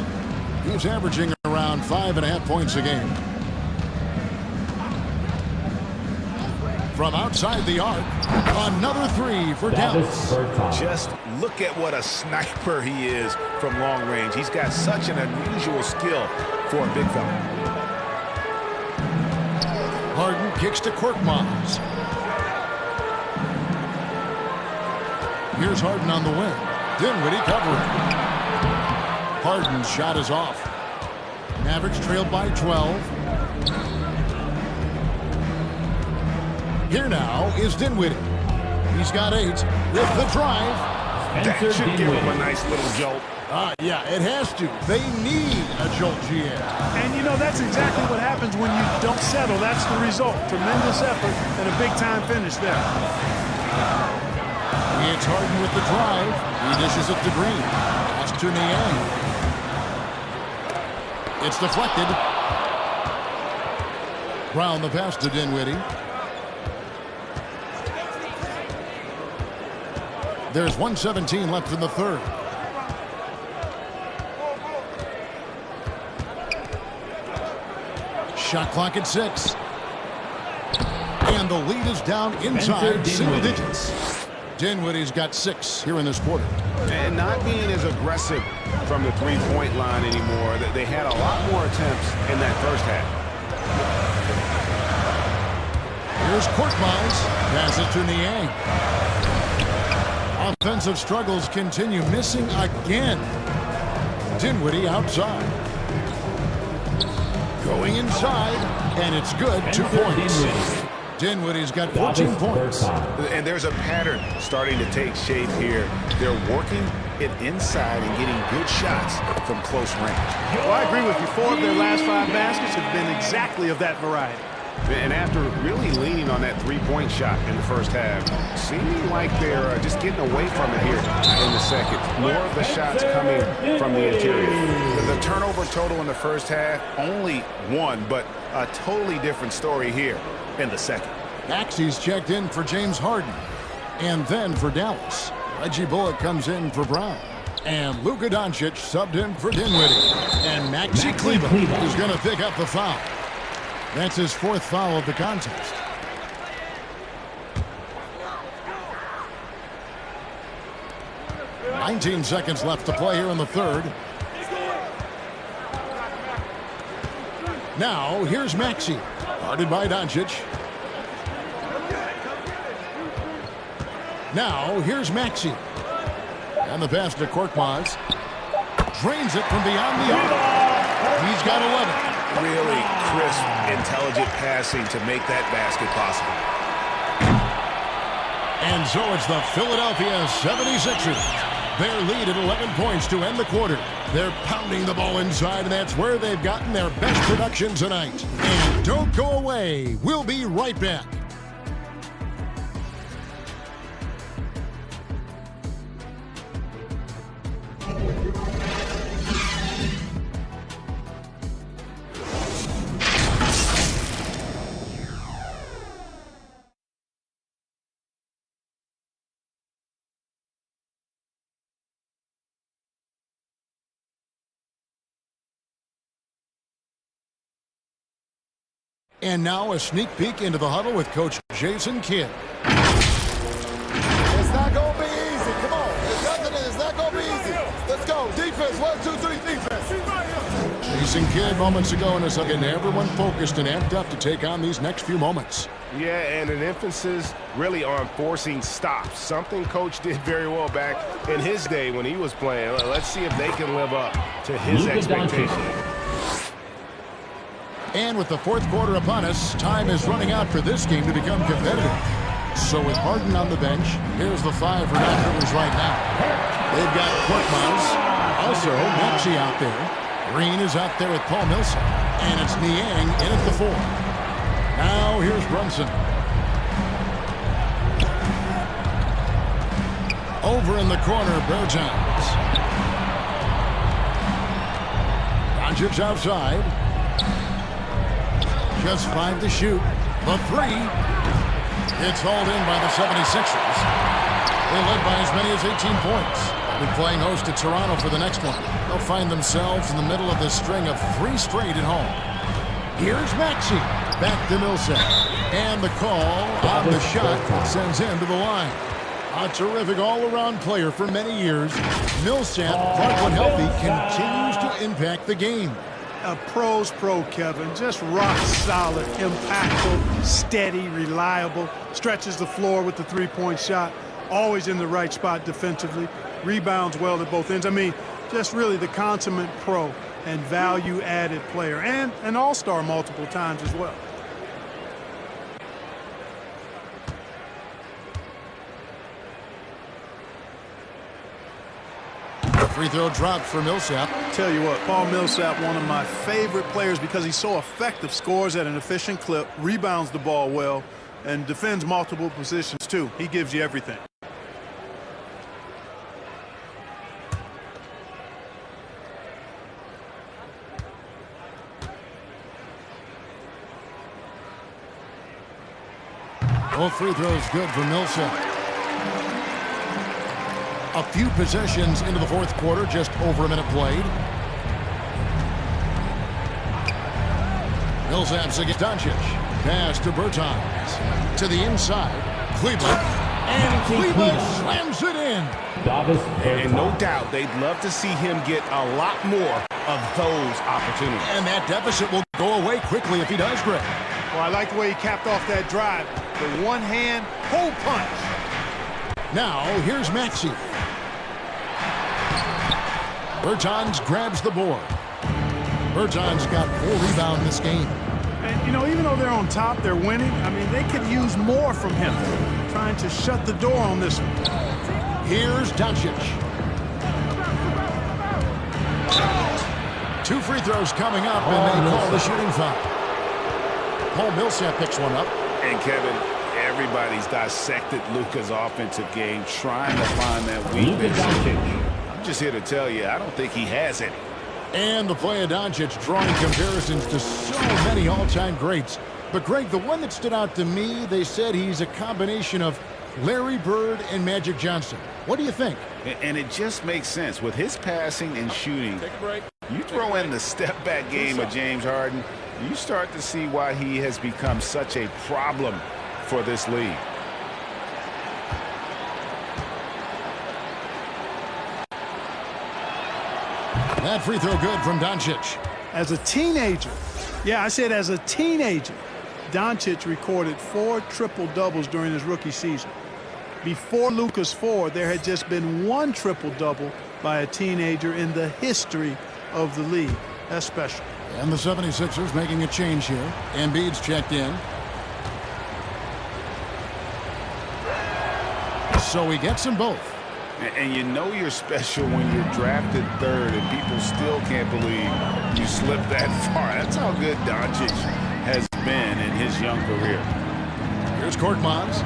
He's averaging around 5.5 points a game. From outside the arc, another 3 for Dallas. Just look at what a sniper he is from long range. He's got such an unusual skill for a big fella. Harden kicks to Korkmaz. Here's Harden on the wing. Dinwiddie covering. Harden's shot is off. Mavericks trailed by 12. Here now is Dinwiddie. He's got 8 with the drive. That should give him a nice little jolt. Yeah, it has to. They need a jolt, GM. And you know, that's exactly what happens when you don't settle. That's the result. Tremendous effort and a big-time finish there. It's Harden with the drive. He dishes it to Green. Pass to Niang. It's deflected. Brown the pass to Dinwiddie. There's 1:17 left in the third. Shot clock at 6. And the lead is down inside single digits. Dinwiddie's got 6 here in this quarter. And not being as aggressive from the three-point line anymore. They had a lot more attempts in that first half. Here's Korkmaz. Passes to Niang. Offensive struggles continue, missing again. Dinwiddie outside. Going inside, and it's good. 2 points. Dinwiddie's got 14 points. And there's a pattern starting to take shape here. They're working it inside and getting good shots from close range. Well, I agree with you. 4 of their last 5 baskets have been exactly of that variety. And after really leaning on that three-point shot in the first half, seeming like they're just getting away from it here in the second. More of the shots coming from the interior. The turnover total in the first half, only 1, but a totally different story here in the second. Maxey's checked in for James Harden. And then for Dallas, Reggie Bullock comes in for Brown. And Luka Doncic subbed in for Dinwiddie. And Maxey Cleveland is going to pick up the foul. That's his 4th foul of the contest. "19 seconds left to play here in the third. Now, here's Maxey. Guarded by Doncic. Now, here's Maxey. And the pass to Korkmaz. Drains it from beyond the arc. He's got 11. Really crisp, intelligent passing to make that basket possible. And so it's the Philadelphia 76ers. Their lead at 11 points to end the quarter. They're pounding the ball inside, and that's where they've gotten their best production tonight. And don't go away. We'll be right back. And now a sneak peek into the huddle with Coach Jason Kidd. It's not going to be easy. Come on. It's not going to be easy. Let's go. Defense. 1, 2, 3, defense. Jason Kidd moments ago in his getting everyone focused and amped up to take on these next few moments. Yeah, and an emphasis really on forcing stops. Something Coach did very well back in his day when he was playing. Let's see if they can live up to his expectations. And with the 4th quarter upon us, time is running out for this game to become competitive. So with Harden on the bench, here's the 5 for non-hitters right now. They've got Korkmaz, also Maxey out there. Green is out there with Paul Millsap. And it's Niang in at the 4. Now here's Brunson. Over in the corner, Bertans. Doncic outside. Just 5 to shoot. The 3. It's hauled in by the 76ers. They led by as many as 18 points. They're playing host to Toronto for the next one. They'll find themselves in the middle of this string of 3 straight at home. Here's Maxey. Back to Millsap. And the call on the shot that sends him to the line. A terrific all-around player for many years. Millsap, Clark when healthy, continues to impact the game. A pro's pro, Kevin. Just rock solid, impactful, steady, reliable. Stretches the floor with the three-point shot. Always in the right spot defensively. Rebounds well at both ends. I mean, just really the consummate pro and value-added player. And an all-star multiple times as well. Free throw drop for Millsap. Tell you what, Paul Millsap, one of my favorite players because he's so effective, scores at an efficient clip, rebounds the ball well, and defends multiple positions too. He gives you everything. Both free throws good for Millsap. A few possessions into the 4th quarter, just over a minute played. Millsaps against Doncic. Pass to Bertans. To the inside. Cleveland. And Cleveland slams it in. And no doubt they'd love to see him get a lot more of those opportunities. And that deficit will go away quickly if he does, Greg. Well, I like the way he capped off that drive. The one-hand hole punch. Now, here's Maxey. Bertans grabs the board. Bertans got 4 rebounds this game. And, you know, even though they're on top, they're winning. I mean, they could use more from him. Trying to shut the door on this one. Here's Doncic. 2 free throws coming up, and they call the shooting foul. Paul Millsap picks one up. And Kevin, everybody's dissected Luka's offensive game, trying to find that weakness. I'm just here to tell you, I don't think he has any. And the play of Doncic drawing comparisons to so many all-time greats. But, Greg, the one that stood out to me, they said he's a combination of Larry Bird and Magic Johnson. What do you think? And it just makes sense. With his passing and shooting, you throw in the step-back game of James Harden, you start to see why he has become such a problem for this league. That free throw good from Doncic. As a teenager, yeah, I said as a teenager, Doncic recorded 4 triple-doubles during his rookie season. Before Luka's 4, there had just been 1 triple-double by a teenager in the history of the league. That's special. And the 76ers making a change here. Embiid's checked in. So he gets them both. And you know you're special when you're drafted 3rd and people still can't believe you slipped that far. That's how good Doncic has been in his young career. Here's Korkmaz.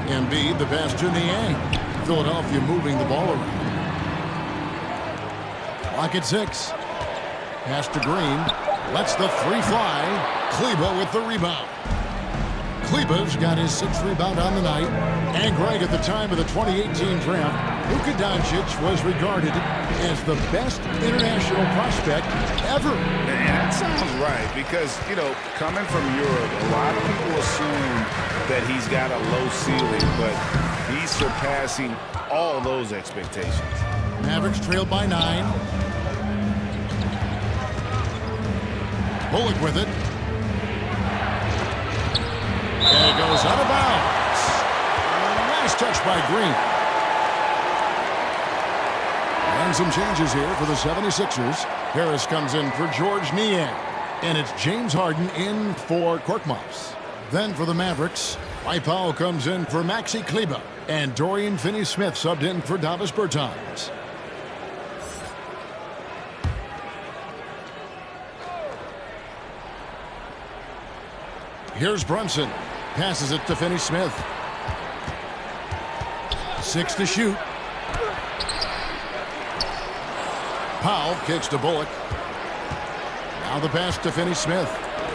Embiid, the pass to Niang. Philadelphia moving the ball around. Clock at 6. Pass to Green. Lets the 3 fly. Kleba with the rebound. Kleba's got his 6th rebound on the night. And Greg, at the time of the 2018 draft, Luka Doncic was regarded as the best international prospect ever. And that sounds right because, you know, coming from Europe, a lot of people assume that he's got a low ceiling, but he's surpassing all those expectations. Mavericks trailed by 9. Bullock with it. And it goes out of bounds. Nice touch by Green. And some changes here for the 76ers. Harris comes in for George Niang. And it's James Harden in for Korkmaz. Then for the Mavericks, Dwight Powell comes in for Maxey Kleber. And Dorian Finney-Smith subbed in for Davis Bertans. Here's Brunson. Passes it to Finney-Smith. 6 to shoot. Powell kicks to Bullock. Now the pass to Finney-Smith.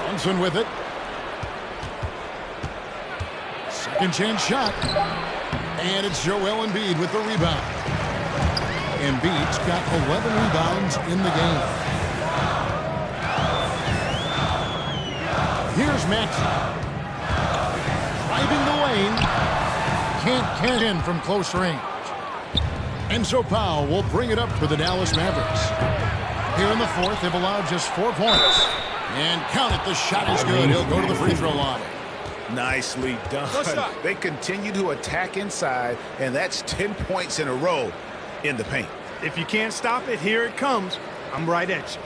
Brunson with it. Second chance shot. And it's Joel Embiid with the rebound. Embiid's got 11 rebounds in the game. Here's Maxey. Driving the lane. Can't get in from close range. And so Powell will bring it up for the Dallas Mavericks. Here in the 4th, they've allowed just 4 points. And count it, the shot is good. He'll go to the free throw line. Nicely done. They continue to attack inside, and that's 10 points in a row in the paint. If you can't stop it, here it comes. I'm right at you.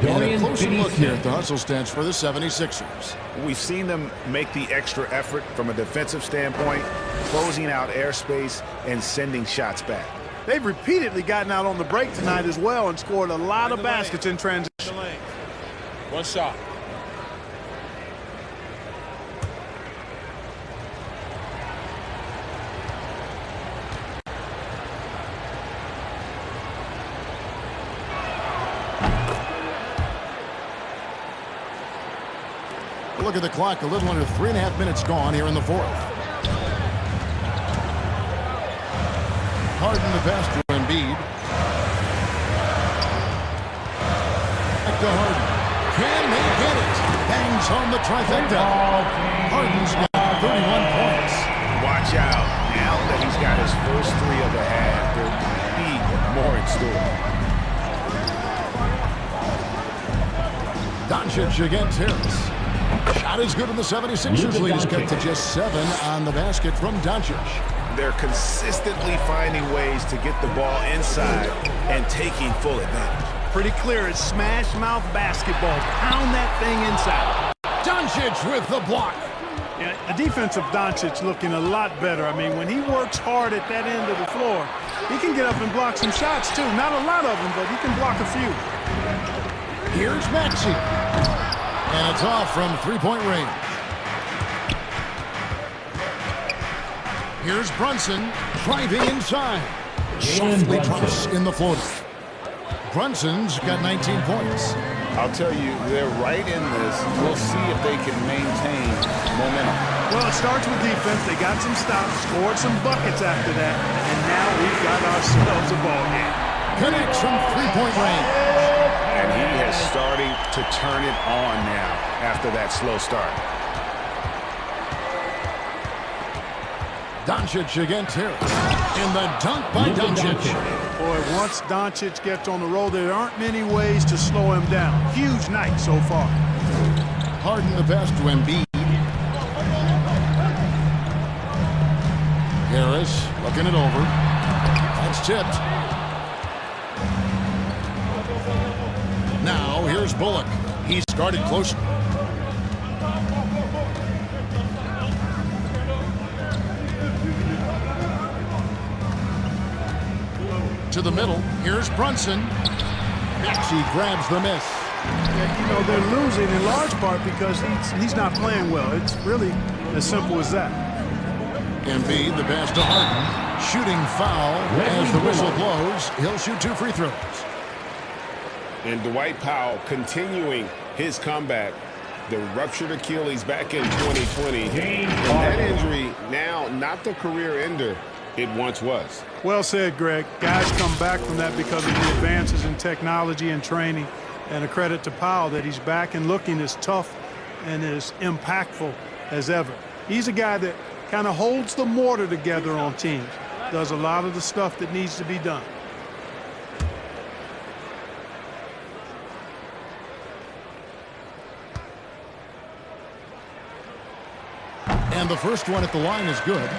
And a closer look here at the hustle stats for the 76ers. We've seen them make the extra effort from a defensive standpoint, closing out airspace and sending shots back. They've repeatedly gotten out on the break tonight as well and scored a lot of baskets in transition. One shot. Look at the clock, a little under 3.5 minutes gone here in the 4th. Harden the pass to Embiid. Back to Harden. Can they get it? Bangs home the trifecta. Harden's got 31 points. Watch out. Now that he's got his first 3 of the half, there could be more in store. Doncic against Harris. Shot is good, and the 76ers lead is cut to just 7 on the basket from Doncic. They're consistently finding ways to get the ball inside and taking full advantage. Pretty clear. It's smash mouth basketball. Pound that thing inside. Doncic with the block. Yeah, the defense of Doncic looking a lot better. I mean, when he works hard at that end of the floor, he can get up and block some shots, too. Not a lot of them, but he can block a few. Here's Maxey. And it's off from three-point range. Here's Brunson driving inside. Softly drops in the floater. Brunson's got 19 points. I'll tell you, they're right in this. We'll see if they can maintain momentum. Well, it starts with defense. They got some stops, scored some buckets after that, and now we've got ourselves a ball game. Connects from three-point range. And he is starting to turn it on now after that slow start. Doncic against Harris. In the dunk by Doncic. Boy, once Doncic gets on the roll, there aren't many ways to slow him down. Huge night so far. Harden the pass to Embiid. Harris looking it over. That's tipped. Now here's Bullock. He's guarded close. To the middle. Here's Brunson. Maxey grabs the miss. Yeah, you know, they're losing in large part because he's not playing well. It's really as simple as that. Embiid, the pass to Harden. Shooting foul as the whistle blows. He'll shoot 2 free throws. And Dwight Powell continuing his comeback. The ruptured Achilles back in 2020. And that injury now not the career ender it once was. Well said, Greg. Guys come back from that because of the advances in technology and training. And a credit to Powell that he's back and looking as tough and as impactful as ever. He's a guy that kind of holds the mortar together on teams. Does a lot of the stuff that needs to be done. And the first one at the line is good.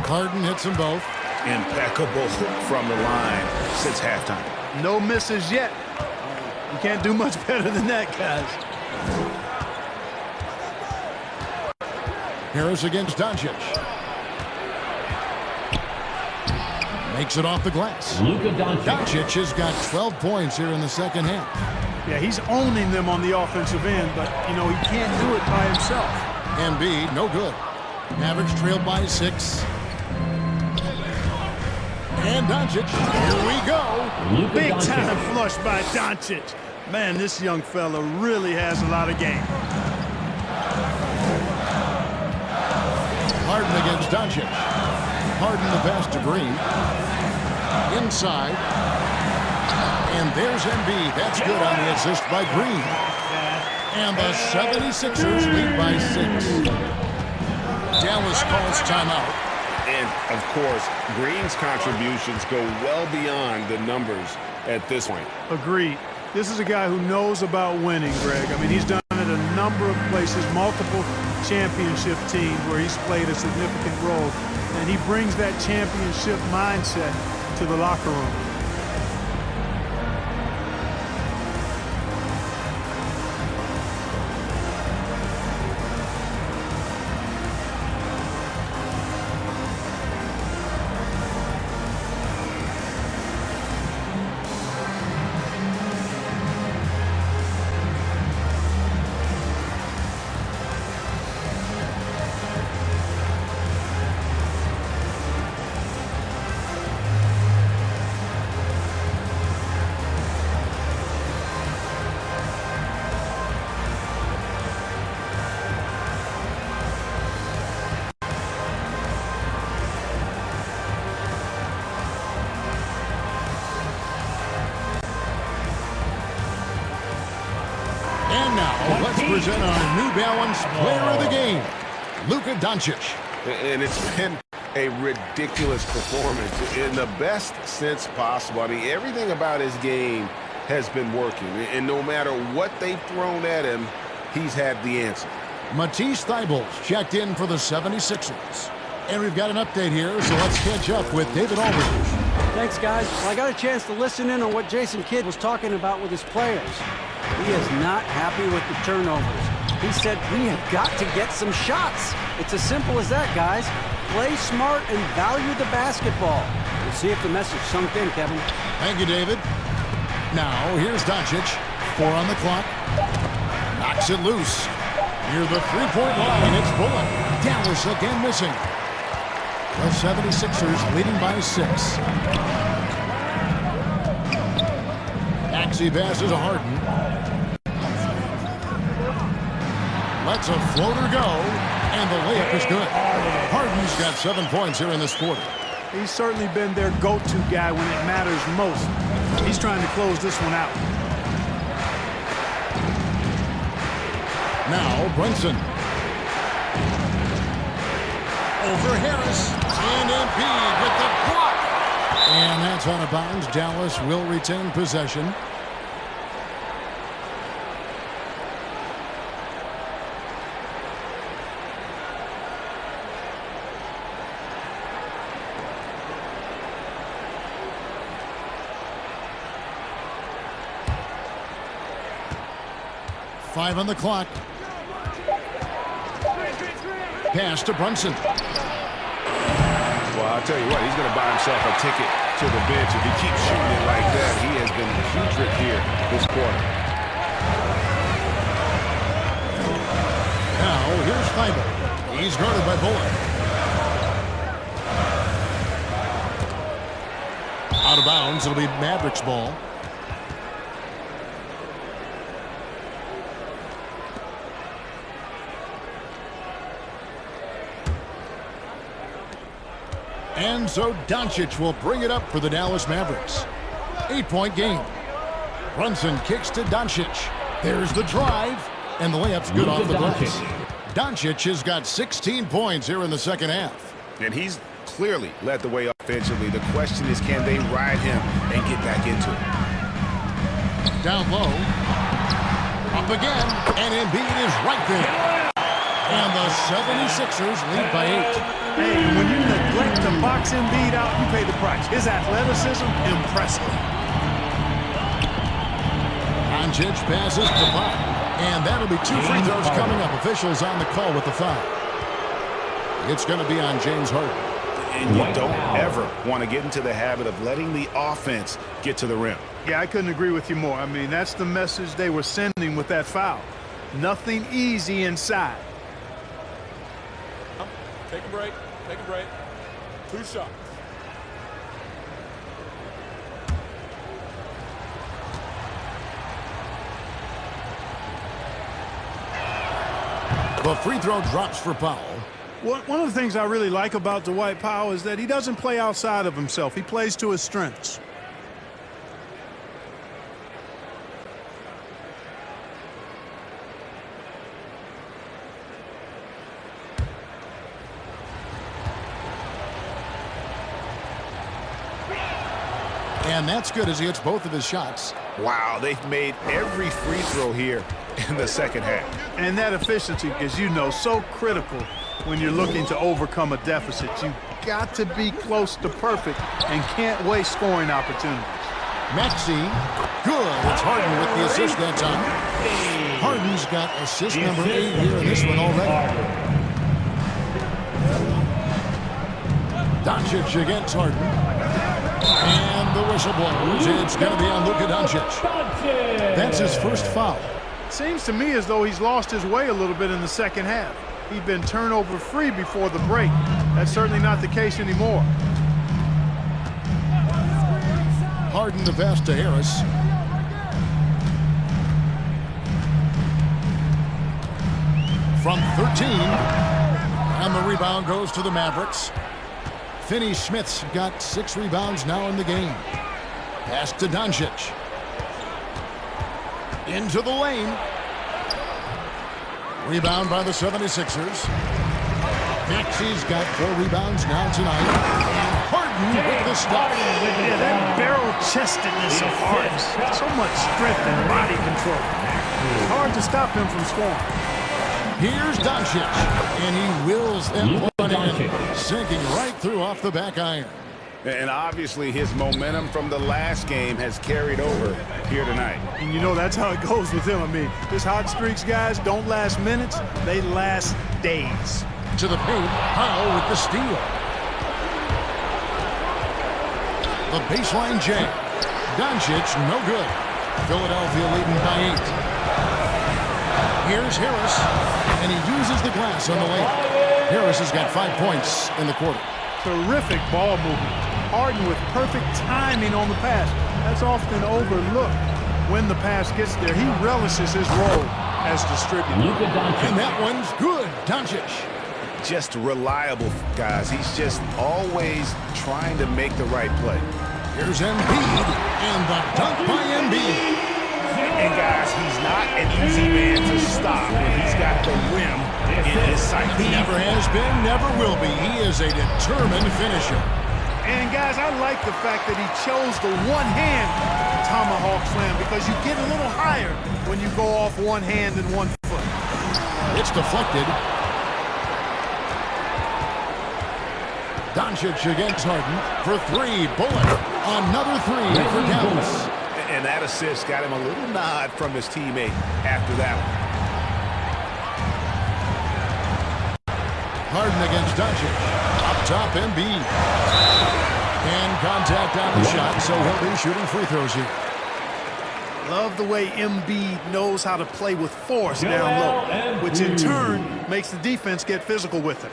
Harden hits them both. Impeccable from the line since halftime. No misses yet. You can't do much better than that, guys. Harris against Doncic. Makes it off the glass. Doncic has got 12 points here in the second half. Yeah, he's owning them on the offensive end, but, you know, he can't do it by himself. Embiid, no good. Mavericks trailed by 6. And Doncic, here we go. Big time flush by Doncic. Man, this young fella really has a lot of game. Harden against Doncic. Harden the pass to Green. Inside. And there's Embiid. That's good on the assist by Green. And the 76ers lead by 6. Dallas calls timeout. And, of course, Green's contributions go well beyond the numbers at this point. Agreed. This is a guy who knows about winning, Greg. I mean, he's done it a number of places, multiple championship teams where he's played a significant role. And he brings that championship mindset to the locker room. present our New Balance Player of the Game, Luka Doncic. And it's been a ridiculous performance in the best sense possible. I mean, everything about his game has been working. And no matter what they've thrown at him, he's had the answer. Matisse Thybulle checked in for the 76ers. And we've got an update here, so let's catch up with David Aldridge. Thanks, guys. Well, I got a chance to listen in on what Jason Kidd was talking about with his players. He is not happy with the turnovers. He said, we have got to get some shots. It's as simple as that, guys. Play smart and value the basketball. We'll see if the message sunk in, Kevin. Thank you, David. Now, here's Doncic. 4 on the clock. Knocks it loose. Near the three-point line, it's Bullock. Dallas again missing. The 76ers leading by 6. Maxey passes to Harden. Lets a floater go, and the layup is good. Harden's got 7 points here in this quarter. He's certainly been their go-to guy when it matters most. He's trying to close this one out. Now, Brunson. Over Harris. And Embiid with the block. And that's out of bounds. Dallas will retain possession. Five on the clock. Pass to Brunson. Well, I'll tell you what, he's going to buy himself a ticket to the bench. If he keeps shooting it like that, he has been putrid here this quarter. Now, here's Thybulle. He's guarded by Bullock. Out of bounds, it'll be Mavericks ball. And so Doncic will bring it up for the Dallas Mavericks. 8-point game. Brunson kicks to Doncic. There's the drive, and the layup's good off the glass. Doncic has got 16 points here in the second half. And he's clearly led the way offensively. The question is, can they ride him and get back into it? Down low. Up again, and Embiid is right there. And the 76ers lead by 8. Hey, when you neglect to box Embiid out, you pay the price. His athleticism, impressive. Doncic passes to Pop. And that'll be 2 free throws coming up. Officials on the call with the foul. It's going to be on James Harden. And you don't ever want to get into the habit of letting the offense get to the rim. Yeah, I couldn't agree with you more. I mean, that's the message they were sending with that foul. Nothing easy inside. Take a break. Take a break. 2 shots. The free throw drops for Powell. One of the things I really like about Dwight Powell is that he doesn't play outside of himself. He plays to his strengths. And that's good as he hits both of his shots. Wow, they've made every free throw here in the second half. And that efficiency, as you know, so critical when you're looking to overcome a deficit. You've got to be close to perfect and can't waste scoring opportunities. Maxey, good. It's Harden with the assist that time. Harden's got assist number 8 here in this one already. Doncic against Harden. And the whistle blows. It's going to be on Luka Doncic. That's his first foul. Seems to me as though he's lost his way a little bit in the second half. He'd been turnover free before the break. That's certainly not the case anymore. Harden the pass to Harris. From 13. And the rebound goes to the Mavericks. Finney-Smith's got 6 rebounds now in the game. Pass to Doncic. Into the lane. Rebound by the 76ers. Maxi's got 4 rebounds now tonight. And Harden with the stop. Yeah, that barrel-chestedness of Harden. So much strength and body control. It's hard to stop him from scoring. Here's Doncic, and he wills that one in, sinking right through off the back iron. And obviously his momentum from the last game has carried over here tonight. And you know that's how it goes with him. I mean, his hot streaks, guys, don't last minutes. They last days. To the paint, Powell with the steal. The baseline jam. Doncic, no good. Philadelphia leading by 8. Here's Harris, and he uses the glass on the layup. Harris has got 5 points in the quarter. Terrific ball movement. Harden with perfect timing on the pass. That's often overlooked when the pass gets there. He relishes his role as distributor. And that one's good. Doncic. Just reliable, guys. He's just always trying to make the right play. Here's Embiid, and the dunk by Embiid. And guys, he's not an easy man to stop when he's got the rim in his sight. He never has been, never will be. He is a determined finisher. And guys, I like the fact that he chose the one-hand tomahawk slam because you get a little higher when you go off one hand and one foot. It's deflected. Doncic against Harden for 3. Bullet. Another 3 for Dallas. And that assist got him a little nod from his teammate after that one. Harden against Doncic. Up top, Embiid. And contact on the shot, so he'll be shooting free throws here. Love the way Embiid knows how to play with force down low, which in turn makes the defense get physical with him.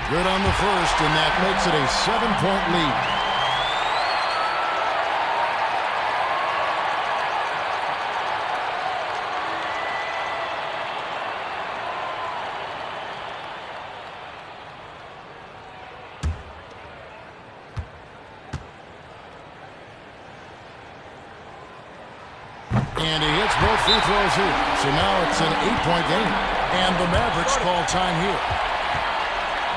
Good on the first, and that makes it a 7-point lead. And he hits both free throws here. So now it's an 8-point game. And the Mavericks call time here.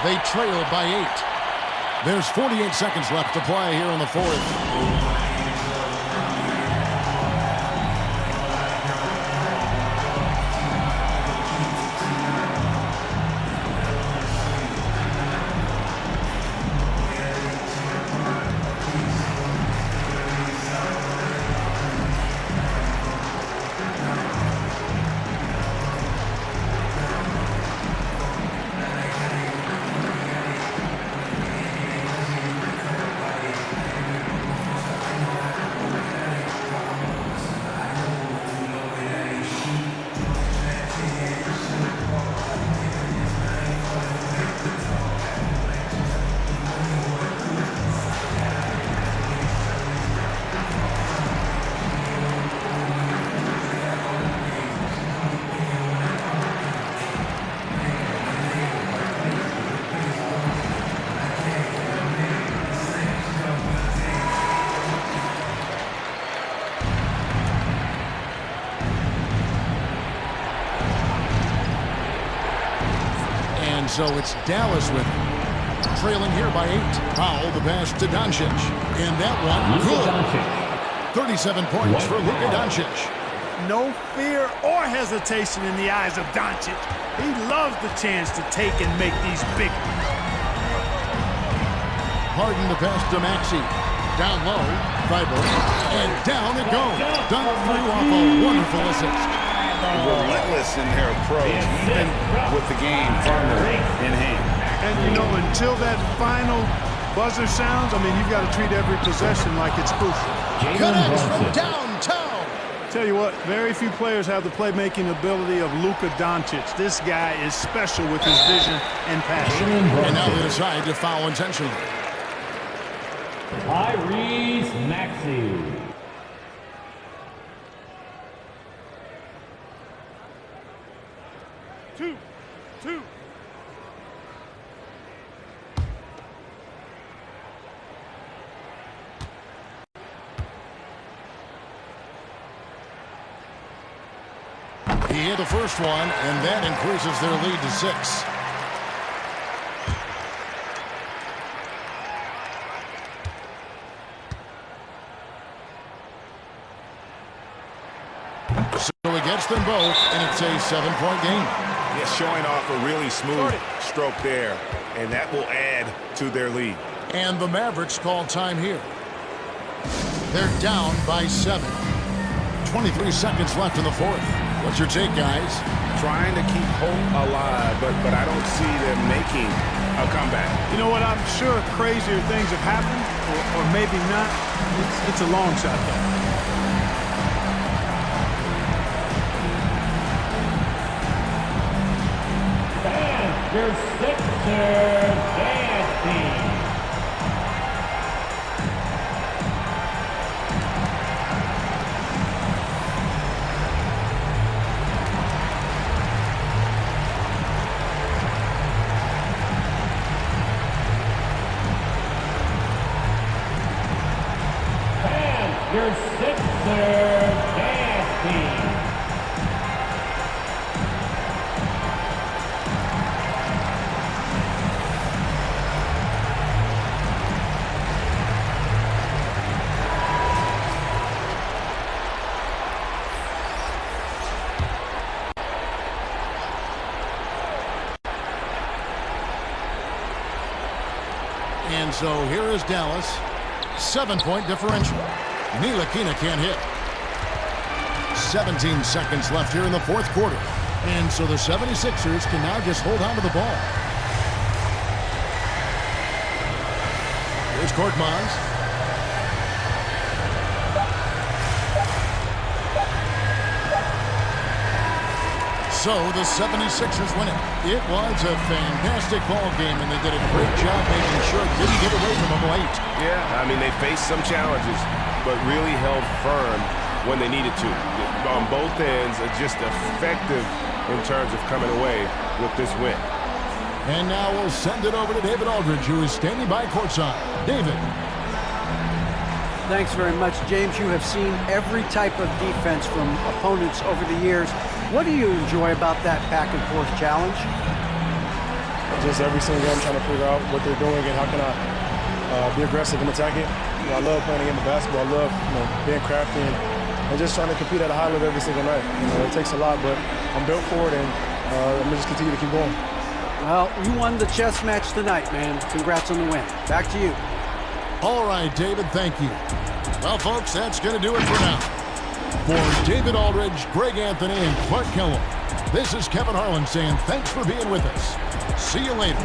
They trail by 8. There's 48 seconds left to play here in the fourth. So it's Dallas with it. Trailing here by 8. Powell, the pass to Doncic. And that one, good. 37 points for Luka Doncic. No fear or hesitation in the eyes of Doncic. He loves the chance to take and make these big ones. Harden the pass to Maxey. Down low, Freiburg, and down it goes. Dunk through off a wonderful assist. Relentless in their approach, even with the game firmly in hand. And, you know, until that final buzzer sounds, I mean, you've got to treat every possession like it's crucial. Connects from downtown. Tell you what, very few players have the playmaking ability of Luka Doncic. This guy is special with his vision and passion. And now they decide to foul intentionally. Tyrese Maxey. He hit the first one, and that increases their lead to 6. So he gets them both, and it's a 7-point game. Yeah, showing off a really smooth stroke there, and that will add to their lead. And the Mavericks call time here. They're down by 7. 23 seconds left in the fourth. What's your take, guys? Trying to keep hope alive, but I don't see them making a comeback. You know what? I'm sure crazier things have happened, or maybe not. It's a long shot, though. Your Sixers dance team. And your Sixers dance team. And so here is Dallas. 7-point differential. Ntilikina can't hit. 17 seconds left here in the fourth quarter. And so the 76ers can now just hold on to the ball. Here's Korkmaz. So the 76ers win it. It was a fantastic ball game, and they did a great job making sure it didn't get away from them late. Yeah, I mean, they faced some challenges, but really held firm when they needed to. On both ends, just effective in terms of coming away with this win. And now we'll send it over to David Aldridge, who is standing by courtside. David. Thanks very much, James. You have seen every type of defense from opponents over the years. What do you enjoy about that back-and-forth challenge? Just every single game trying to figure out what they're doing and how can I be aggressive and attack it. You know, I love playing the game of basketball. I love being crafty and just trying to compete at a high level every single night. It takes a lot, but I'm built for it, and I'm going to just continue to keep going. Well, you won the chess match tonight, man. Congrats on the win. Back to you. All right, David, thank you. Well, folks, that's going to do it for now. For David Aldridge, Greg Anthony, and Clark Kellogg, this is Kevin Harlan saying thanks for being with us. See you later.